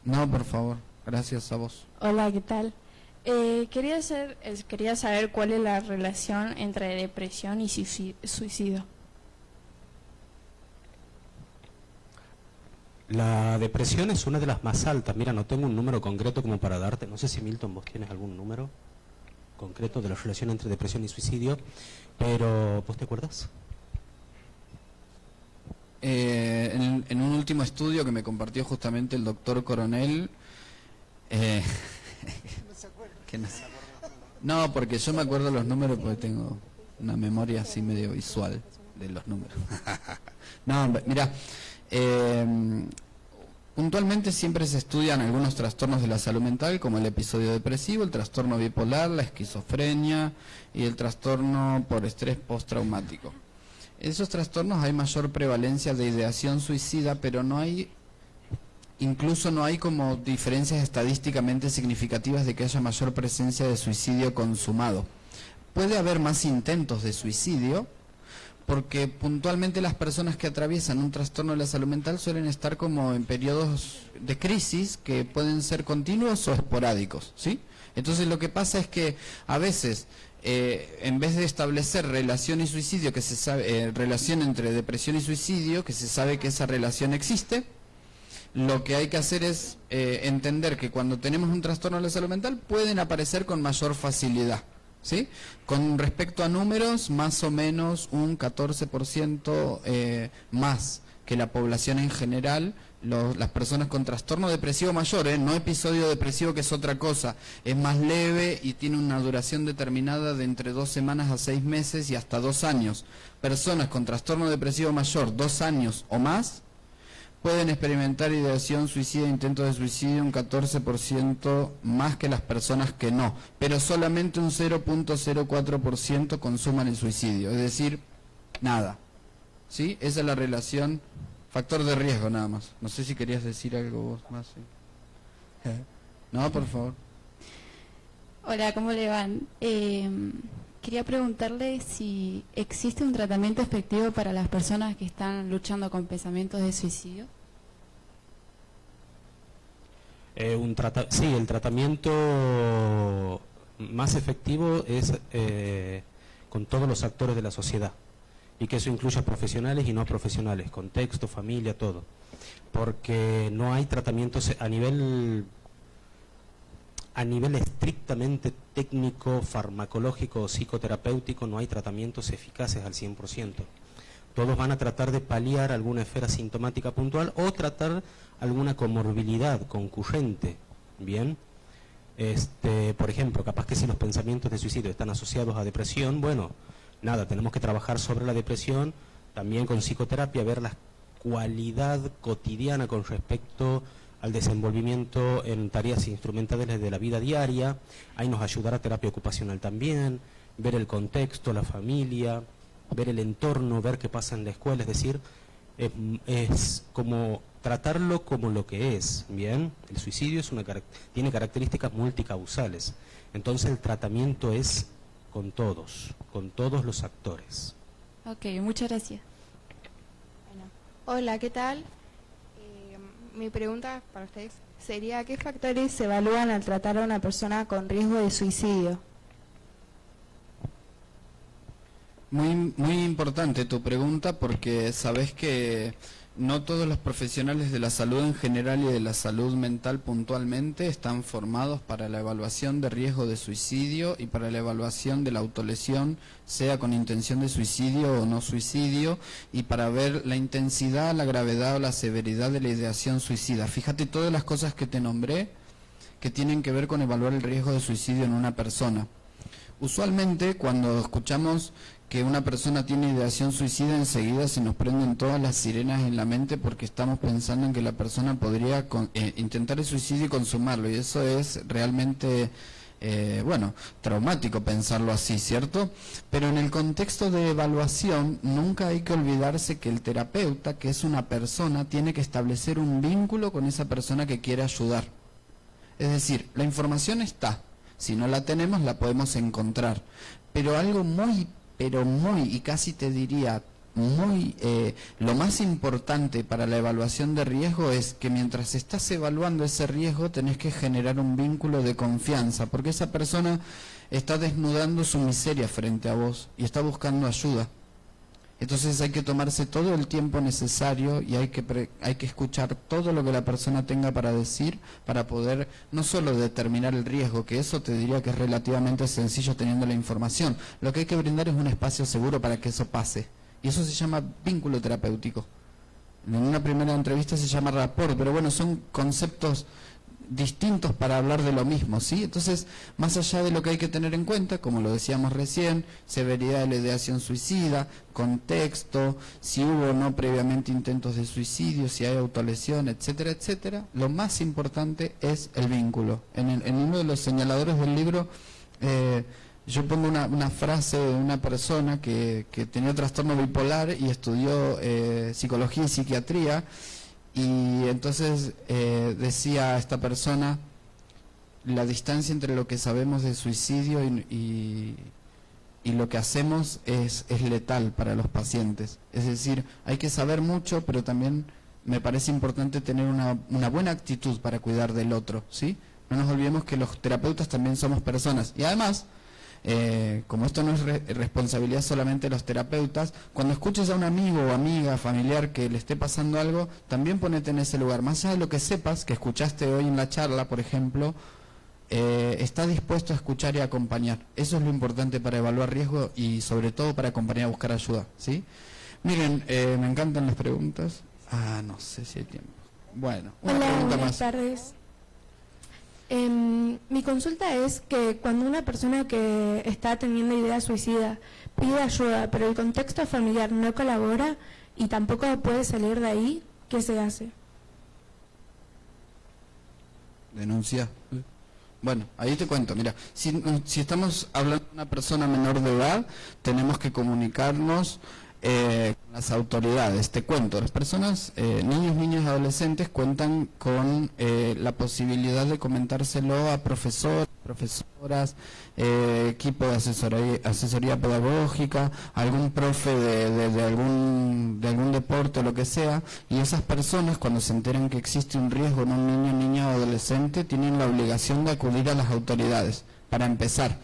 No, por favor, gracias a vos.
Hola, ¿qué tal? Quería saber cuál es la relación entre depresión y suicidio.
La depresión es una de las más altas. Mira, no tengo un número concreto como para darte. No sé si, Milton, vos tienes algún número concreto de la relación entre depresión y suicidio, pero ¿vos te acuerdas?
En un último estudio que me compartió justamente el doctor Coronel, no, porque yo me acuerdo los números porque tengo una memoria así medio visual de los números. No, mira, puntualmente siempre se estudian algunos trastornos de la salud mental, como el episodio depresivo, el trastorno bipolar, la esquizofrenia y el trastorno por estrés postraumático. Esos trastornos hay mayor prevalencia de ideación suicida, pero incluso no hay como diferencias estadísticamente significativas de que haya mayor presencia de suicidio consumado. Puede haber más intentos de suicidio, porque puntualmente las personas que atraviesan un trastorno de la salud mental suelen estar como en periodos de crisis que pueden ser continuos o esporádicos, ¿sí? Entonces lo que pasa es que a veces en vez de establecer relación y suicidio, que se sabe, relación entre depresión y suicidio, que se sabe que esa relación existe, lo que hay que hacer es entender que cuando tenemos un trastorno de la salud mental pueden aparecer con mayor facilidad, ¿sí? Con respecto a números, más o menos un 14% más que la población en general. Las personas con trastorno depresivo mayor, no episodio depresivo, que es otra cosa, es más leve y tiene una duración determinada de entre 2 semanas a 6 meses y hasta 2 años. Personas con trastorno depresivo mayor, 2 años o más, pueden experimentar ideación suicida e intento de suicidio un 14% más que las personas que no, pero solamente un 0.04% consuman el suicidio, es decir, nada, ¿sí? Esa es la relación. Factor de riesgo nada más. No sé si querías decir algo vos más. ¿Sí? No, por favor.
Hola, ¿cómo le van? Quería preguntarle si existe un tratamiento efectivo para las personas que están luchando con pensamientos de suicidio.
Sí, el tratamiento más efectivo es con todos los actores de la sociedad, y que eso incluya profesionales y no profesionales, contexto, familia, todo, porque no hay tratamientos a nivel estrictamente técnico, farmacológico o psicoterapéutico, no hay tratamientos eficaces al 100%. Todos van a tratar de paliar alguna esfera sintomática puntual o tratar alguna comorbilidad concurrente, ¿bien? Por ejemplo, capaz que si los pensamientos de suicidio están asociados a depresión, bueno, nada, tenemos que trabajar sobre la depresión, también con psicoterapia, ver la cualidad cotidiana con respecto al desenvolvimiento en tareas instrumentales de la vida diaria. Ahí nos ayudará terapia ocupacional también, ver el contexto, la familia, ver el entorno, ver qué pasa en la escuela, es decir, es como tratarlo como lo que es, ¿bien? El suicidio tiene características multicausales, entonces el tratamiento es con todos los actores.
Ok, muchas gracias.
Hola, ¿qué tal? Mi pregunta para ustedes sería, ¿qué factores se evalúan al tratar a una persona con riesgo de suicidio?
Muy importante tu pregunta, porque sabes que no todos los profesionales de la salud en general y de la salud mental puntualmente están formados para la evaluación de riesgo de suicidio y para la evaluación de la autolesión, sea con intención de suicidio o no suicidio, y para ver la intensidad, la gravedad o la severidad de la ideación suicida. Fíjate todas las cosas que te nombré que tienen que ver con evaluar el riesgo de suicidio en una persona. Usualmente cuando escuchamos que una persona tiene ideación suicida, enseguida se nos prenden todas las sirenas en la mente, porque estamos pensando en que la persona podría intentar el suicidio y consumarlo, y eso es realmente traumático pensarlo así, ¿cierto? Pero en el contexto de evaluación nunca hay que olvidarse que el terapeuta, que es una persona, tiene que establecer un vínculo con esa persona que quiere ayudar. Es decir, la información está, si no la tenemos la podemos encontrar, pero algo muy, y casi te diría lo más importante para la evaluación de riesgo es que mientras estás evaluando ese riesgo tenés que generar un vínculo de confianza, porque esa persona está desnudando su miseria frente a vos y está buscando ayuda. Entonces hay que tomarse todo el tiempo necesario y hay que escuchar todo lo que la persona tenga para decir, para poder no solo determinar el riesgo, que eso te diría que es relativamente sencillo teniendo la información. Lo que hay que brindar es un espacio seguro para que eso pase. Y eso se llama vínculo terapéutico. En una primera entrevista se llama rapport, pero bueno, son conceptos distintos para hablar de lo mismo, ¿sí? Entonces, más allá de lo que hay que tener en cuenta, como lo decíamos recién, severidad de la ideación suicida, contexto, si hubo o no previamente intentos de suicidio, si hay autolesión, etcétera, etcétera, lo más importante es el vínculo. En uno de los señaladores del libro, yo pongo una frase de una persona que tenía trastorno bipolar y estudió psicología y psiquiatría. Y entonces decía esta persona, la distancia entre lo que sabemos de suicidio y lo que hacemos es letal para los pacientes. Es decir, hay que saber mucho, pero también me parece importante tener una buena actitud para cuidar del otro, ¿sí? No nos olvidemos que los terapeutas también somos personas. Y además, como esto no es responsabilidad solamente de los terapeutas, cuando escuches a un amigo o amiga, familiar que le esté pasando algo, también ponete en ese lugar. Más allá de lo que sepas, que escuchaste hoy en la charla, por ejemplo, está dispuesto a escuchar y a acompañar. Eso es lo importante para evaluar riesgo y sobre todo para acompañar a buscar ayuda, ¿sí? Miren, me encantan las preguntas. No sé si hay tiempo. Bueno, una pregunta más.
Buenas tardes. Mi consulta es que cuando una persona que está teniendo idea suicida pide ayuda, pero el contexto familiar no colabora y tampoco puede salir de ahí, ¿qué se hace?
Denuncia. Bueno, ahí te cuento, mira, si estamos hablando de una persona menor de edad, tenemos que comunicarnos con las autoridades. Te cuento, las personas, niños, niñas, adolescentes cuentan con la posibilidad de comentárselo a profesores, profesoras, equipo de asesoría pedagógica, algún profe de algún deporte o lo que sea, y esas personas cuando se enteran que existe un riesgo en un niño, niña o adolescente tienen la obligación de acudir a las autoridades. Para empezar,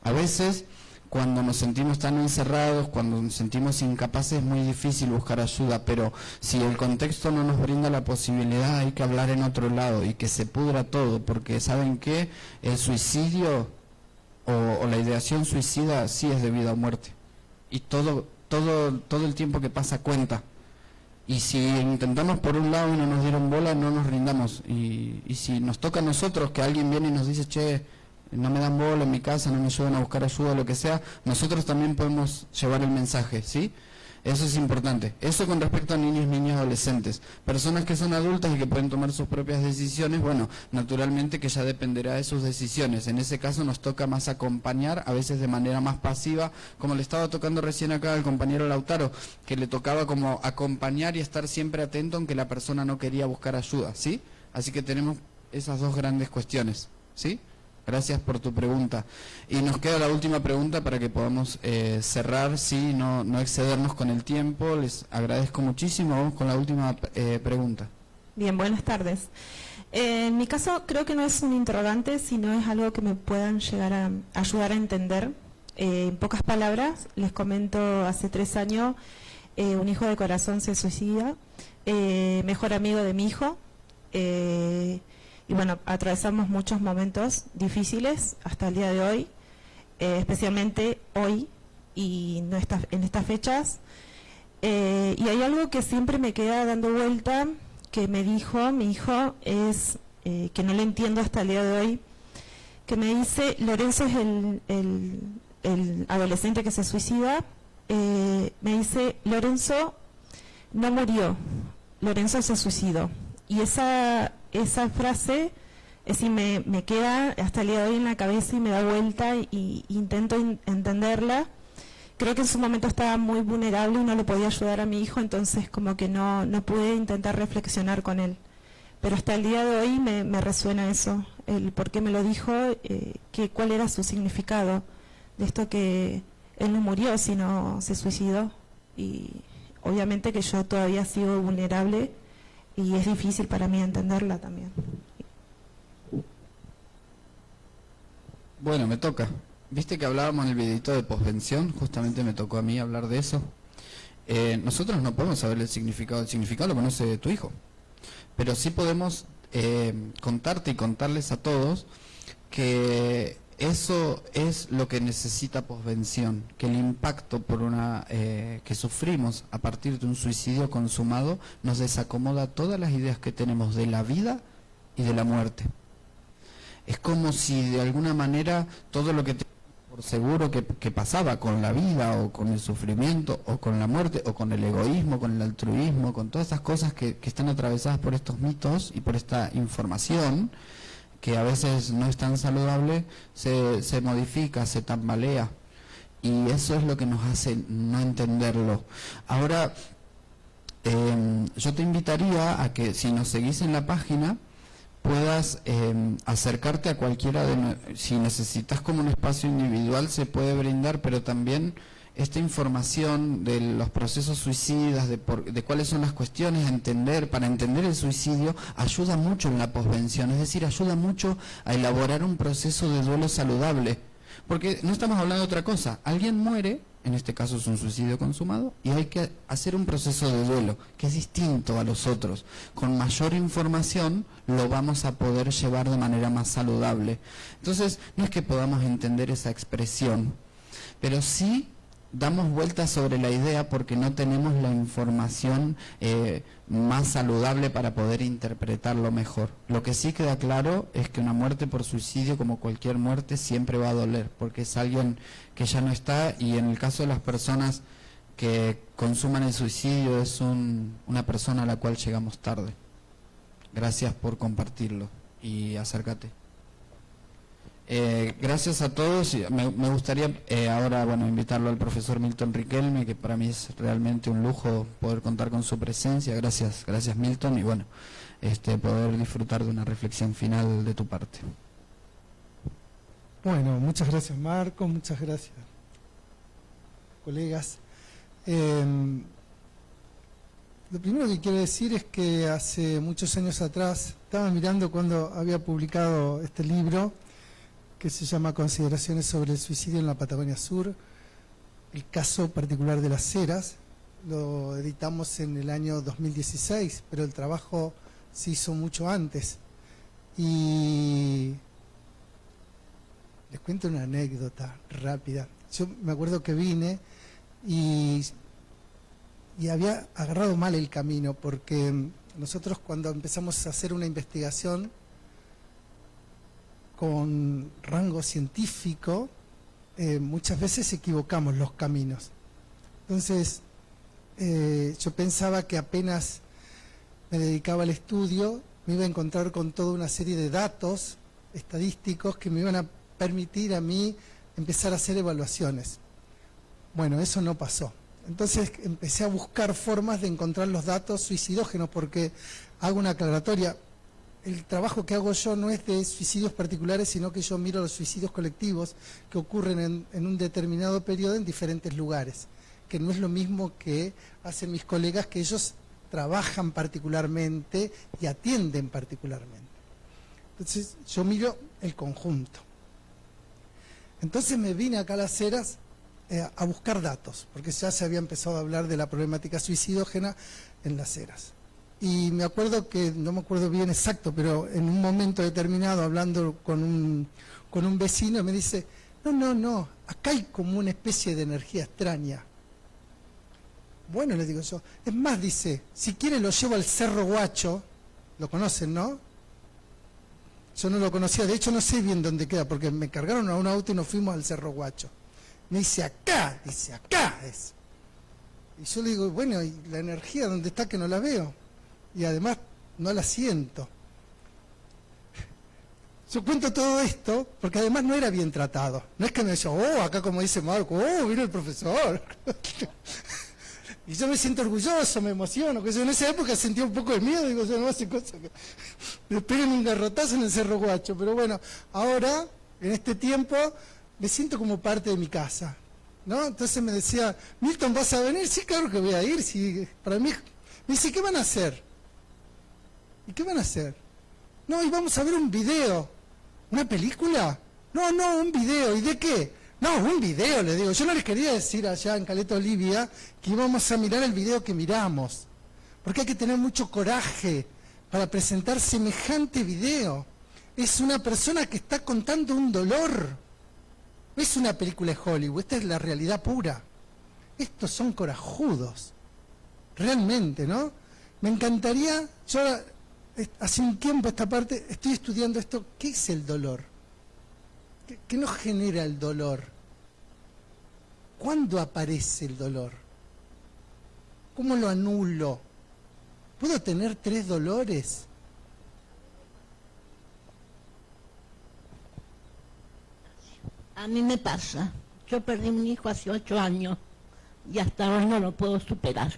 a veces cuando nos sentimos tan encerrados, cuando nos sentimos incapaces, es muy difícil buscar ayuda, pero si el contexto no nos brinda la posibilidad, hay que hablar en otro lado y que se pudra todo, porque ¿saben qué? El suicidio o la ideación suicida sí es de vida o muerte, y todo el tiempo que pasa cuenta. Y si intentamos por un lado y no nos dieron bola, no nos rindamos, y si nos toca a nosotros que alguien viene y nos dice, che, no me dan bola en mi casa, no me ayudan a buscar ayuda o lo que sea, nosotros también podemos llevar el mensaje, ¿sí? Eso es importante. Eso con respecto a niños, niñas, adolescentes. Personas que son adultas y que pueden tomar sus propias decisiones, bueno, naturalmente que ya dependerá de sus decisiones. En ese caso nos toca más acompañar, a veces de manera más pasiva, como le estaba tocando recién acá al compañero Lautaro, que le tocaba como acompañar y estar siempre atento aunque la persona no quería buscar ayuda, ¿sí? Así que tenemos esas dos grandes cuestiones, ¿sí? Gracias por tu pregunta. Y nos queda la última pregunta para que podamos cerrar, sí, no excedernos con el tiempo. Les agradezco muchísimo. Vamos con la última pregunta.
Bien, buenas tardes. En mi caso creo que no es un interrogante, sino es algo que me puedan llegar a ayudar a entender. En pocas palabras, les comento, hace 3 años un hijo de corazón se suicida, mejor amigo de mi hijo. Y bueno, atravesamos muchos momentos difíciles hasta el día de hoy, especialmente hoy y en estas fechas. Y hay algo que siempre me queda dando vuelta, que me dijo mi hijo, es que no le entiendo hasta el día de hoy, que me dice, Lorenzo es el adolescente que se suicida, me dice, Lorenzo no murió, Lorenzo se suicidó. Y esa frase me queda hasta el día de hoy en la cabeza y me da vuelta y intento entenderla. Creo que en su momento estaba muy vulnerable y no le podía ayudar a mi hijo, entonces como que no pude intentar reflexionar con él. Pero hasta el día de hoy me resuena eso, el por qué me lo dijo, cuál era su significado de esto, que él no murió, sino se suicidó. Y obviamente que yo todavía sigo vulnerable y es difícil para mí entenderla también.
Bueno, me toca. ¿Viste que hablábamos en el videito de posvención? Justamente me tocó a mí hablar de eso. Nosotros no podemos saber el significado lo conoce tu hijo. Pero sí podemos contarte y contarles a todos que eso es lo que necesita posvención, que el impacto por que sufrimos a partir de un suicidio consumado nos desacomoda todas las ideas que tenemos de la vida y de la muerte. Es como si de alguna manera todo lo que por seguro que pasaba con la vida o con el sufrimiento o con la muerte o con el egoísmo, con el altruismo, con todas esas cosas que están atravesadas por estos mitos y por esta información, que a veces no es tan saludable, se modifica, se tambalea, y eso es lo que nos hace no entenderlo. Ahora, yo te invitaría a que si nos seguís en la página puedas acercarte a cualquiera si necesitas como un espacio individual se puede brindar, pero también esta información de los procesos suicidas, de cuáles son las cuestiones a entender, para entender el suicidio, ayuda mucho en la posvención, es decir, ayuda mucho a elaborar un proceso de duelo saludable, porque no estamos hablando de otra cosa, alguien muere, en este caso es un suicidio consumado, y hay que hacer un proceso de duelo, que es distinto a los otros. Con mayor información lo vamos a poder llevar de manera más saludable. Entonces, no es que podamos entender esa expresión, pero sí damos vueltas sobre la idea porque no tenemos la información más saludable para poder interpretarlo mejor. Lo que sí queda claro es que una muerte por suicidio, como cualquier muerte, siempre va a doler, porque es alguien que ya no está, y en el caso de las personas que consuman el suicidio es una persona a la cual llegamos tarde. Gracias por compartirlo y acércate. Gracias a todos. Me gustaría ahora invitarlo al profesor Milton Riquelme, que para mí es realmente un lujo poder contar con su presencia. Gracias Milton, y poder disfrutar de una reflexión final de tu parte.
Bueno, muchas gracias Marco, muchas gracias colegas. Lo primero que quiero decir es que hace muchos años atrás estaba mirando cuando había publicado este libro que se llama Consideraciones sobre el suicidio en la Patagonia Sur, el caso particular de Las Heras. Lo editamos en el año 2016, pero el trabajo se hizo mucho antes. Y les cuento una anécdota rápida. Yo me acuerdo que vine y había agarrado mal el camino, porque nosotros cuando empezamos a hacer una investigación con rango científico, muchas veces equivocamos los caminos. Entonces, yo pensaba que apenas me dedicaba al estudio, me iba a encontrar con toda una serie de datos estadísticos que me iban a permitir a mí empezar a hacer evaluaciones. Bueno, eso no pasó. Entonces empecé a buscar formas de encontrar los datos suicidógenos, porque hago una aclaratoria. El trabajo que hago yo no es de suicidios particulares, sino que yo miro los suicidios colectivos que ocurren en un determinado periodo en diferentes lugares, que no es lo mismo que hacen mis colegas, que ellos trabajan particularmente y atienden particularmente. Entonces yo miro el conjunto. Entonces me vine acá a Las Heras a buscar datos, porque ya se había empezado a hablar de la problemática suicidógena en Las Heras. Y me acuerdo que, no me acuerdo bien exacto, pero en un momento determinado, hablando con un vecino, me dice, no, acá hay como una especie de energía extraña. Bueno, le digo yo, es más, dice, si quiere lo llevo al Cerro Guacho, lo conocen, ¿no? Yo no lo conocía, de hecho no sé bien dónde queda, porque me cargaron a un auto y nos fuimos al Cerro Guacho. Me dice, acá es. Y yo le digo, bueno, ¿y la energía dónde está que no la veo? Y además no la siento. Yo cuento todo esto porque además no era bien tratado. No es que me dice, acá como dice Marco, vino el profesor. Y yo me siento orgulloso, me emociono, que yo en esa época sentía un poco de miedo, digo, yo no hace cosas que me peguen un garrotazo en el Cerro Guacho. Pero bueno, ahora, en este tiempo, me siento como parte de mi casa, ¿no? Entonces me decía, Milton, ¿vas a venir? Sí, claro que voy a ir. Sí, para mí, me dice, ¿qué van a hacer? ¿Y qué van a hacer? No, y vamos a ver un video. ¿Una película? No, un video. ¿Y de qué? No, un video, le digo. Yo no les quería decir allá en Caleta Olivia que íbamos a mirar el video que miramos. Porque hay que tener mucho coraje para presentar semejante video. Es una persona que está contando un dolor. No es una película de Hollywood, esta es la realidad pura. Estos son corajudos. Realmente, ¿no? Me encantaría, yo hace un tiempo esta parte estoy estudiando esto, ¿qué es el dolor? ¿Qué nos genera el dolor? ¿Cuándo aparece el dolor? ¿Cómo lo anulo? ¿Puedo tener 3 dolores?
A mí me pasa, yo perdí un hijo hace 8 años y hasta ahora no lo puedo superar.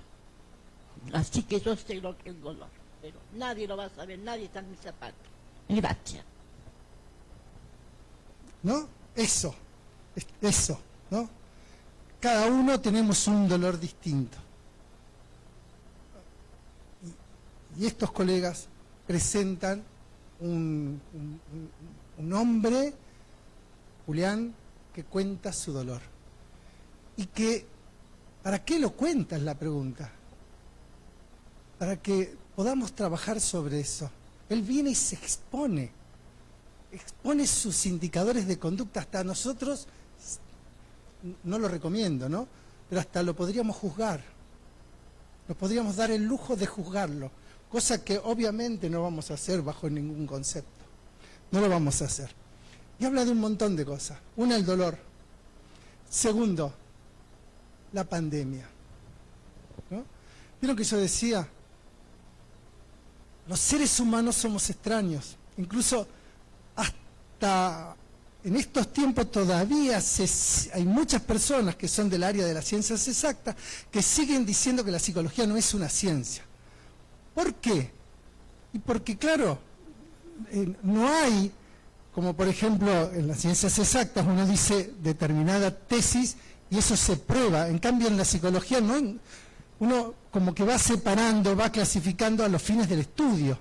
Así que yo sé lo que es dolor, pero nadie lo va a saber, nadie está en mis zapatos. Gracias.
¿No? Eso, ¿no? Cada uno tenemos un dolor distinto. Y estos colegas presentan un hombre, Julián, que cuenta su dolor. Y que, ¿para qué lo cuenta? Es la pregunta. Para que podamos trabajar sobre eso. Él viene y se expone sus indicadores de conducta. Hasta nosotros, no lo recomiendo, ¿no? Pero hasta lo podríamos juzgar. Nos podríamos dar el lujo de juzgarlo, cosa que obviamente no vamos a hacer bajo ningún concepto. No lo vamos a hacer. Y habla de un montón de cosas. Una, el dolor. Segundo, la pandemia, ¿no? ¿Vieron que yo decía? Los seres humanos somos extraños. Incluso hasta en estos tiempos todavía hay muchas personas que son del área de las ciencias exactas que siguen diciendo que la psicología no es una ciencia. ¿Por qué? Y porque, claro, no hay, como por ejemplo en las ciencias exactas uno dice determinada tesis y eso se prueba. En cambio en la psicología no, uno como que va separando, va clasificando a los fines del estudio.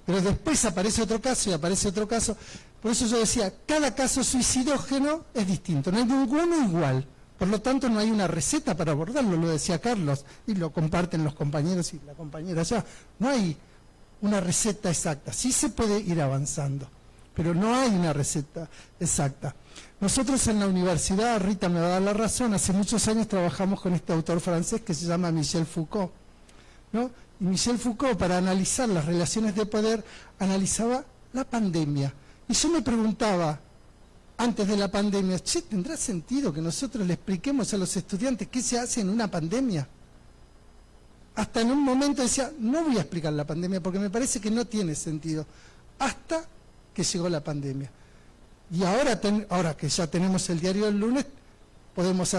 Pero después aparece otro caso y aparece otro caso. Por eso yo decía, cada caso suicidógeno es distinto, no hay ninguno igual. Por lo tanto, no hay una receta para abordarlo, lo decía Carlos, y lo comparten los compañeros y la compañera allá. No hay una receta exacta. Sí se puede ir avanzando, pero no hay una receta exacta. Nosotros en la universidad, Rita me va a dar la razón, hace muchos años trabajamos con este autor francés que se llama Michel Foucault, ¿no? Y Michel Foucault, para analizar las relaciones de poder, analizaba la pandemia. Y yo me preguntaba, antes de la pandemia, ¿tendrá sentido que nosotros le expliquemos a los estudiantes qué se hace en una pandemia? hasta en un momento decía, no voy a explicar la pandemia porque me parece que no tiene sentido, hasta que llegó la pandemia. Y ahora que ya tenemos el diario del lunes, podemos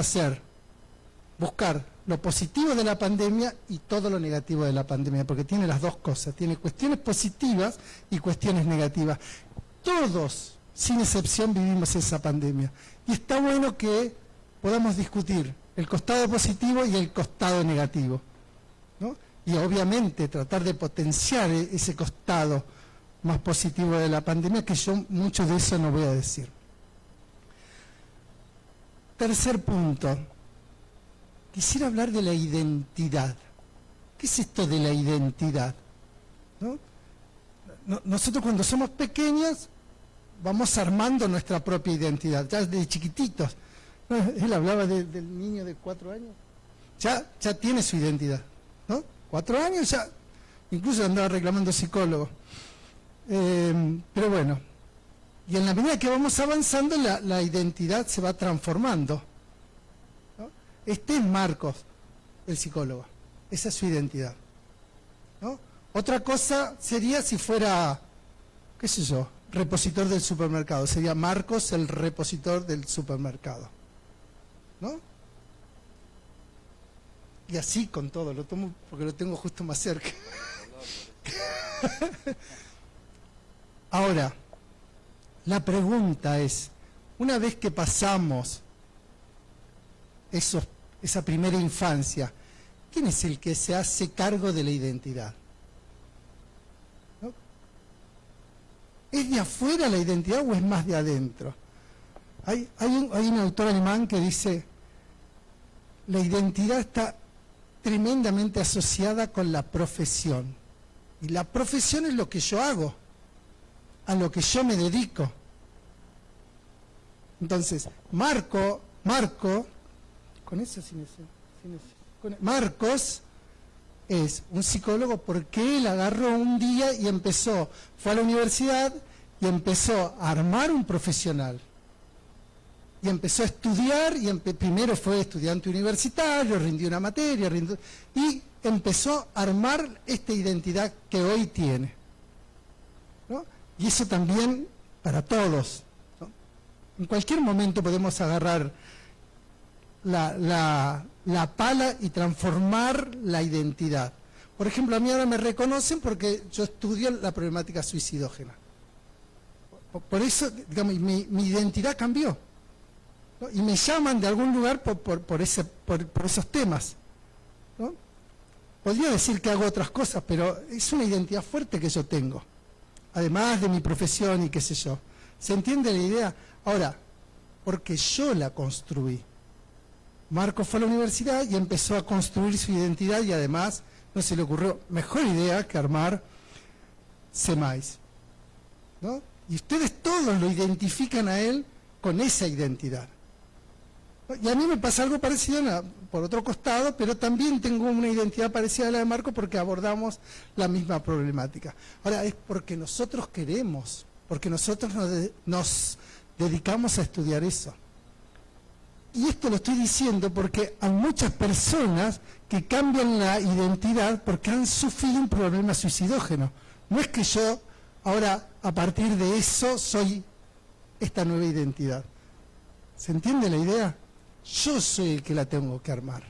buscar lo positivo de la pandemia y todo lo negativo de la pandemia, porque tiene las dos cosas, tiene cuestiones positivas y cuestiones negativas. Todos, sin excepción, vivimos esa pandemia. Y está bueno que podamos discutir el costado positivo y el costado negativo, ¿no? Y obviamente tratar de potenciar ese costado más positivo de la pandemia, que yo mucho de eso no voy a decir. Tercer punto. Quisiera hablar de la identidad. ¿Qué es esto de la identidad? ¿No? Nosotros cuando somos pequeños vamos armando nuestra propia identidad, ya desde chiquititos. Él hablaba del niño de 4 años. Ya tiene su identidad, ¿no? 4 años ya, incluso andaba reclamando psicólogo. Pero bueno, y en la medida que vamos avanzando, la identidad se va transformando, ¿no? Este es Marcos, el psicólogo, esa es su identidad, ¿no? Otra cosa sería si fuera, qué sé yo, repositor del supermercado, sería Marcos el repositor del supermercado, ¿no? Y así con todo, lo tomo porque lo tengo justo más cerca. Ahora, la pregunta es, una vez que pasamos esa primera infancia, ¿quién es el que se hace cargo de la identidad? ¿No? ¿Es de afuera la identidad o es más de adentro? Hay un autor alemán que dice, la identidad está tremendamente asociada con la profesión. Y la profesión es lo que yo hago, a lo que yo me dedico. Entonces, Marcos, Marcos es un psicólogo porque él agarró un día y fue a la universidad y empezó a armar un profesional. Y empezó a estudiar, y primero fue estudiante universitario, rindió una materia, y empezó a armar esta identidad que hoy tiene, ¿no? Y eso también para todos, ¿no? En cualquier momento podemos agarrar la pala y transformar la identidad. Por ejemplo, a mí ahora me reconocen porque yo estudio la problemática suicidógena. Por eso, digamos, mi identidad cambió, ¿no? Y me llaman de algún lugar por esos temas, ¿no? Podría decir que hago otras cosas, pero es una identidad fuerte que yo tengo, además de mi profesión y qué sé yo. ¿Se entiende la idea? Ahora, porque yo la construí. Marcos fue a la universidad y empezó a construir su identidad y además no se le ocurrió mejor idea que armar SEMAIS, ¿no? Y ustedes todos lo identifican a él con esa identidad. Y a mí me pasa algo parecido por otro costado, pero también tengo una identidad parecida a la de Marcos porque abordamos la misma problemática. Ahora, es porque nosotros queremos, porque nosotros nos dedicamos a estudiar eso. Y esto lo estoy diciendo porque hay muchas personas que cambian la identidad porque han sufrido un problema suicidógeno. No es que yo ahora, a partir de eso, soy esta nueva identidad. ¿Se entiende la idea? Yo soy el que la tengo que armar,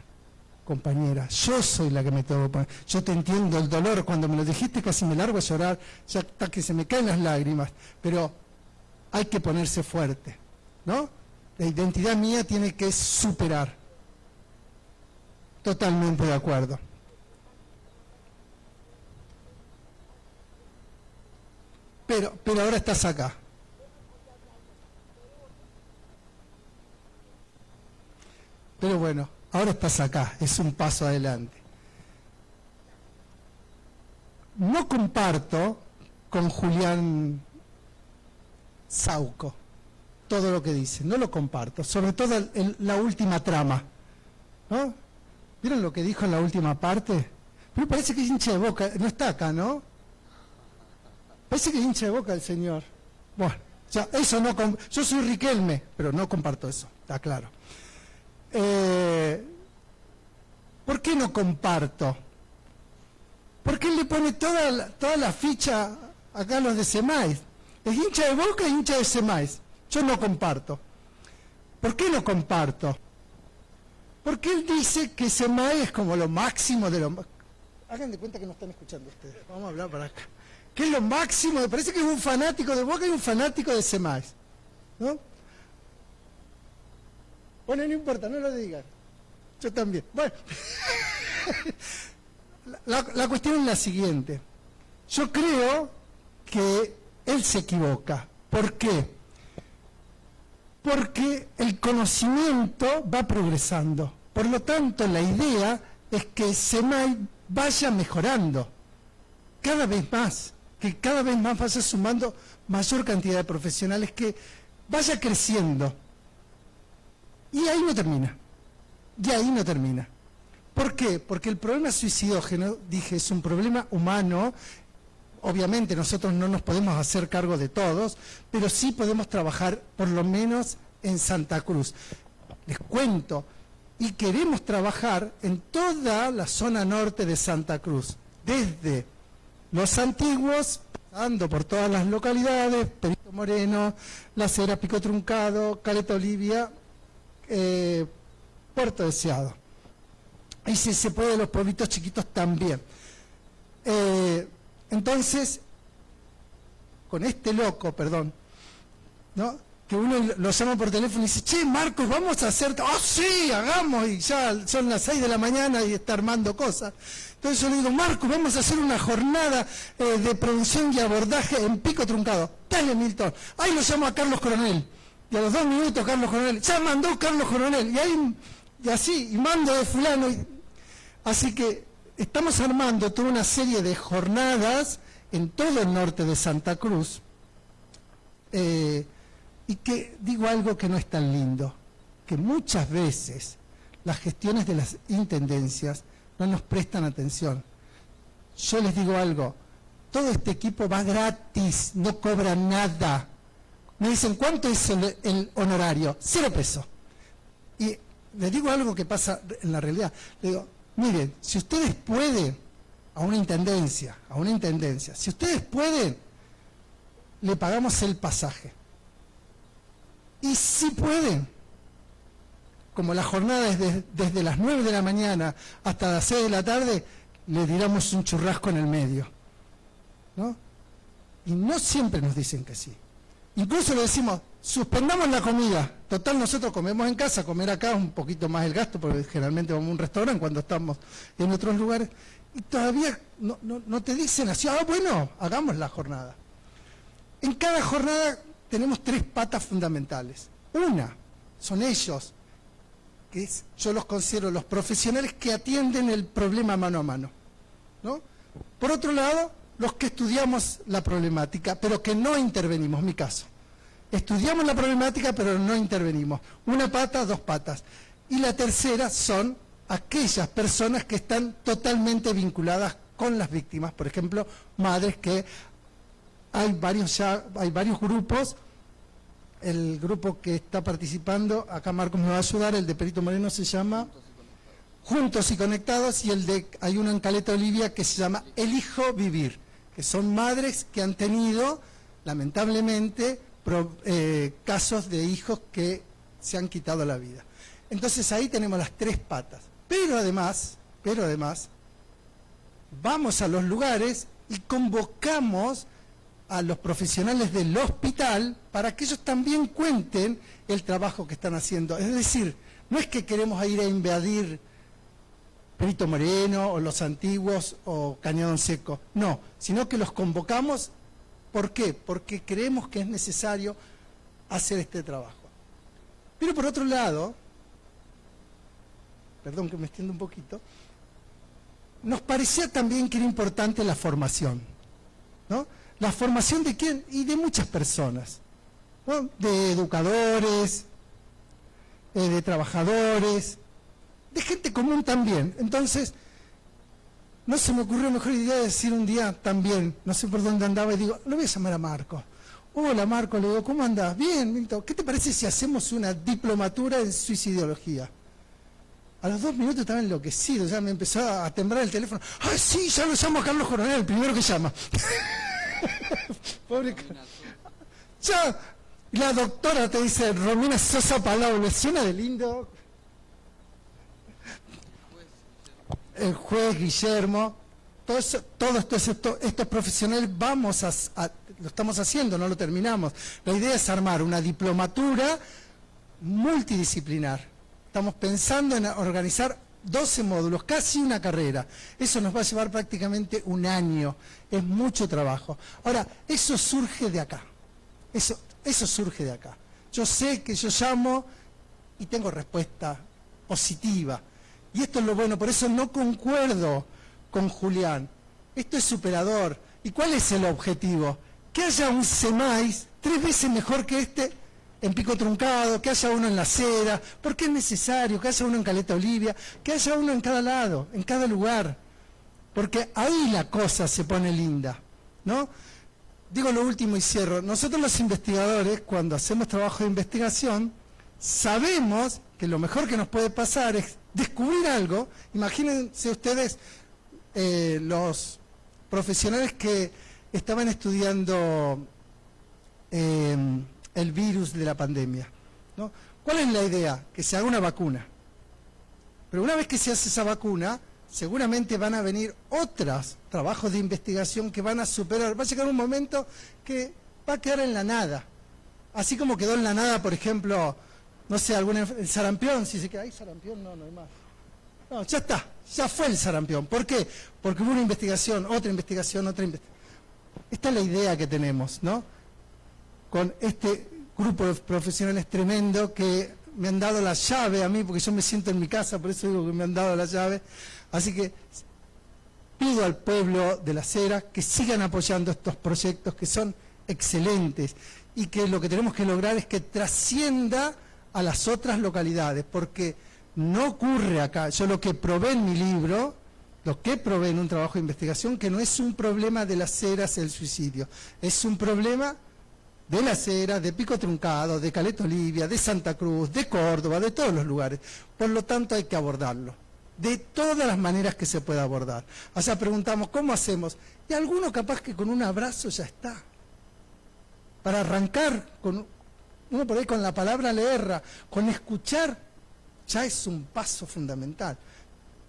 compañera. Yo soy la que me tengo que poner. Yo te entiendo el dolor. Cuando me lo dijiste casi me largo a llorar, ya hasta que se me caen las lágrimas. Pero hay que ponerse fuerte, ¿no? La identidad mía tiene que superar. Totalmente de acuerdo. Pero ahora estás acá. Pero bueno, ahora estás acá, es un paso adelante. No comparto con Julián Sauco todo lo que dice, no lo comparto, sobre todo la última trama, ¿no? ¿Vieron lo que dijo en la última parte? Pero parece que es hincha de Boca, no está acá, ¿no? Parece que es hincha de Boca el señor. Bueno, ya, eso no, yo soy Riquelme, pero no comparto eso, está claro. ¿Por qué no comparto Porque él le pone toda la ficha acá a los de Semais. Es hincha de Boca y hincha de Semais. Yo no comparto. ¿Por qué no comparto? Porque él dice que Semais es como lo máximo de lo... Hagan de cuenta que no están escuchando ustedes. Vamos a hablar para acá. Que es lo máximo, me parece que es un fanático de Boca y un fanático de Semais, ¿no? Bueno, no importa, no lo digan. Yo también. Bueno, la cuestión es la siguiente. Yo creo que él se equivoca. ¿Por qué? Porque el conocimiento va progresando. Por lo tanto, la idea es que Semais vaya mejorando cada vez más, que cada vez más vaya sumando mayor cantidad de profesionales, que vaya creciendo. Y ahí no termina. Y ahí no termina. ¿Por qué? Porque el problema suicidógeno, dije, es un problema humano. Obviamente nosotros no nos podemos hacer cargo de todos, pero sí podemos trabajar por lo menos en Santa Cruz. Les cuento, y queremos trabajar en toda la zona norte de Santa Cruz, desde Los Antiguos, pasando por todas las localidades, Perito Moreno, La Cera, Pico Truncado, Caleta Olivia, Puerto Deseado. Y si se puede, los pueblitos chiquitos también. Entonces, con este loco, perdón, ¿no? Que uno lo llama por teléfono y dice, che, Marcos, vamos a hacer... ¡Oh, sí, hagamos! Y ya son las 6 de la mañana y está armando cosas. Entonces yo le digo, Marcos, vamos a hacer una jornada de producción y abordaje en Pico Truncado. Dale, Milton. Ahí lo llamo a Carlos Coronel. Y a los 2 minutos, Carlos Coronel. Ya mandó Carlos Coronel. Y ahí, y así, y mando de fulano. Así que estamos armando toda una serie de jornadas en todo el norte de Santa Cruz. Y que digo algo que no es tan lindo, que muchas veces las gestiones de las intendencias no nos prestan atención. Yo les digo algo, todo este equipo va gratis, no cobra nada. Me dicen, ¿cuánto es el honorario? 0 pesos. Y les digo algo que pasa en la realidad. Les digo, miren, si ustedes pueden, a una intendencia, si ustedes pueden, le pagamos el pasaje. Y si pueden, como la jornada es desde las 9 de la mañana hasta las 6 de la tarde, le tiramos un churrasco en el medio, ¿no? Y no siempre nos dicen que sí. Incluso le decimos, suspendamos la comida. Total, nosotros comemos en casa, comer acá es un poquito más el gasto, porque generalmente vamos a un restaurante cuando estamos en otros lugares. Y todavía no te dicen así, bueno, hagamos la jornada. En cada jornada tenemos 3 patas fundamentales. Una, son ellos, que yo los considero los profesionales que atienden el problema mano a mano, ¿no? Por otro lado, los que estudiamos la problemática, pero que no intervenimos, mi caso. Estudiamos la problemática, pero no intervenimos. 1 pata, 2 patas. Y la tercera son aquellas personas que están totalmente vinculadas con las víctimas. Por ejemplo, madres que hay varios grupos. El grupo que está participando, acá Marcos me va a ayudar, el de Perito Moreno se llama Juntos y Conectados, y hay uno en Caleta Olivia que se llama Elijo Vivir, que son madres que han tenido, lamentablemente, casos de hijos que se han quitado la vida. Entonces ahí tenemos las 3 patas. Pero además, vamos a los lugares y convocamos a los profesionales del hospital para que ellos también cuenten el trabajo que están haciendo. Es decir, no es que queremos ir a invadir Perito Moreno o Los Antiguos o Cañadón Seco, no, sino que los convocamos. ¿Por qué? Porque creemos que es necesario hacer este trabajo. Pero por otro lado, perdón que me extiendo un poquito, nos parecía también que era importante la formación, ¿no? La formación de quién y de muchas personas, ¿no? De educadores, de trabajadores, de gente común también. Entonces, no se me ocurrió mejor idea de decir un día también, no sé por dónde andaba, y digo, lo voy a llamar a Marcos. Hola Marcos, le digo, ¿cómo andás? Bien, Milton, ¿qué te parece si hacemos una diplomatura en suicidología? A los 2 minutos estaba enloquecido, ya me empezó a temblar el teléfono. ¡Ay, sí, ya lo llamo a Carlos Coronel, el primero que llama! Pobre ya, la doctora te dice, Romina Sosa Palau, ¿le suena de lindo? El juez Guillermo, todos estos profesionales lo estamos haciendo, no lo terminamos. La idea es armar una diplomatura multidisciplinar. Estamos pensando en organizar 12 módulos, casi una carrera. Eso nos va a llevar prácticamente 1 año. Es mucho trabajo. Ahora, eso surge de acá. Eso surge de acá. Yo sé que yo llamo y tengo respuesta positiva. Y esto es lo bueno, por eso no concuerdo con Julián. Esto es superador. ¿Y cuál es el objetivo? Que haya un SEMAIS 3 veces mejor que este en Pico Truncado, que haya uno en La Cera, porque es necesario, que haya uno en Caleta Olivia, que haya uno en cada lado, en cada lugar. Porque ahí la cosa se pone linda, ¿no? Digo lo último y cierro. Nosotros los investigadores, cuando hacemos trabajo de investigación, sabemos que lo mejor que nos puede pasar es descubrir algo. Imagínense ustedes los profesionales que estaban estudiando el virus de la pandemia, ¿no? ¿Cuál es la idea? Que se haga una vacuna. Pero una vez que se hace esa vacuna, seguramente van a venir otros trabajos de investigación que van a superar. Va a llegar un momento que va a quedar en la nada. Así como quedó en la nada, por ejemplo, no sé, el sarampión. Si se queda ahí sarampión, no hay más. No, ya está, ya fue el sarampión. ¿Por qué? Porque hubo una investigación, otra investigación, otra investigación. Esta es la idea que tenemos, ¿no? Con este grupo de profesionales tremendo que me han dado la llave a mí, porque yo me siento en mi casa, por eso digo que me han dado la llave. Así que pido al pueblo de Las Heras que sigan apoyando estos proyectos que son excelentes y que lo que tenemos que lograr es que trascienda a las otras localidades, porque no ocurre acá. Yo lo que probé en mi libro, lo que probé en un trabajo de investigación, que no es un problema de Las Heras el suicidio, es un problema de Las Heras, de Pico Truncado, de Caleta Olivia, de Santa Cruz, de Córdoba, de todos los lugares. Por lo tanto hay que abordarlo, de todas las maneras que se pueda abordar. O sea, preguntamos, ¿cómo hacemos? Y alguno capaz que con un abrazo ya está. Para arrancar, uno por ahí con la palabra le erra, con escuchar, ya es un paso fundamental.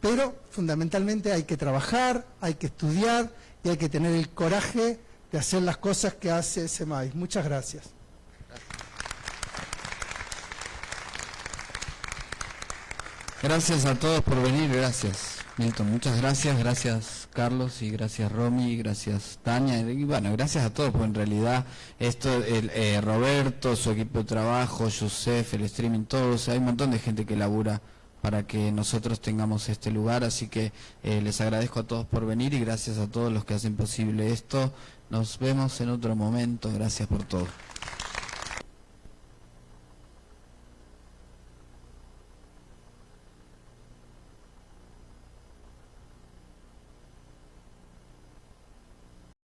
Pero fundamentalmente hay que trabajar, hay que estudiar y hay que tener el coraje de hacer las cosas que hace SEMAIS. Muchas gracias.
Gracias a todos por venir, gracias Milton, muchas gracias, gracias Carlos y gracias Romy, gracias Tania y bueno, gracias a todos, porque en realidad esto, Roberto, su equipo de trabajo, Yusef, el streaming, todos, hay un montón de gente que labura para que nosotros tengamos este lugar, así que les agradezco a todos por venir y gracias a todos los que hacen posible esto. Nos vemos en otro momento, gracias por todo.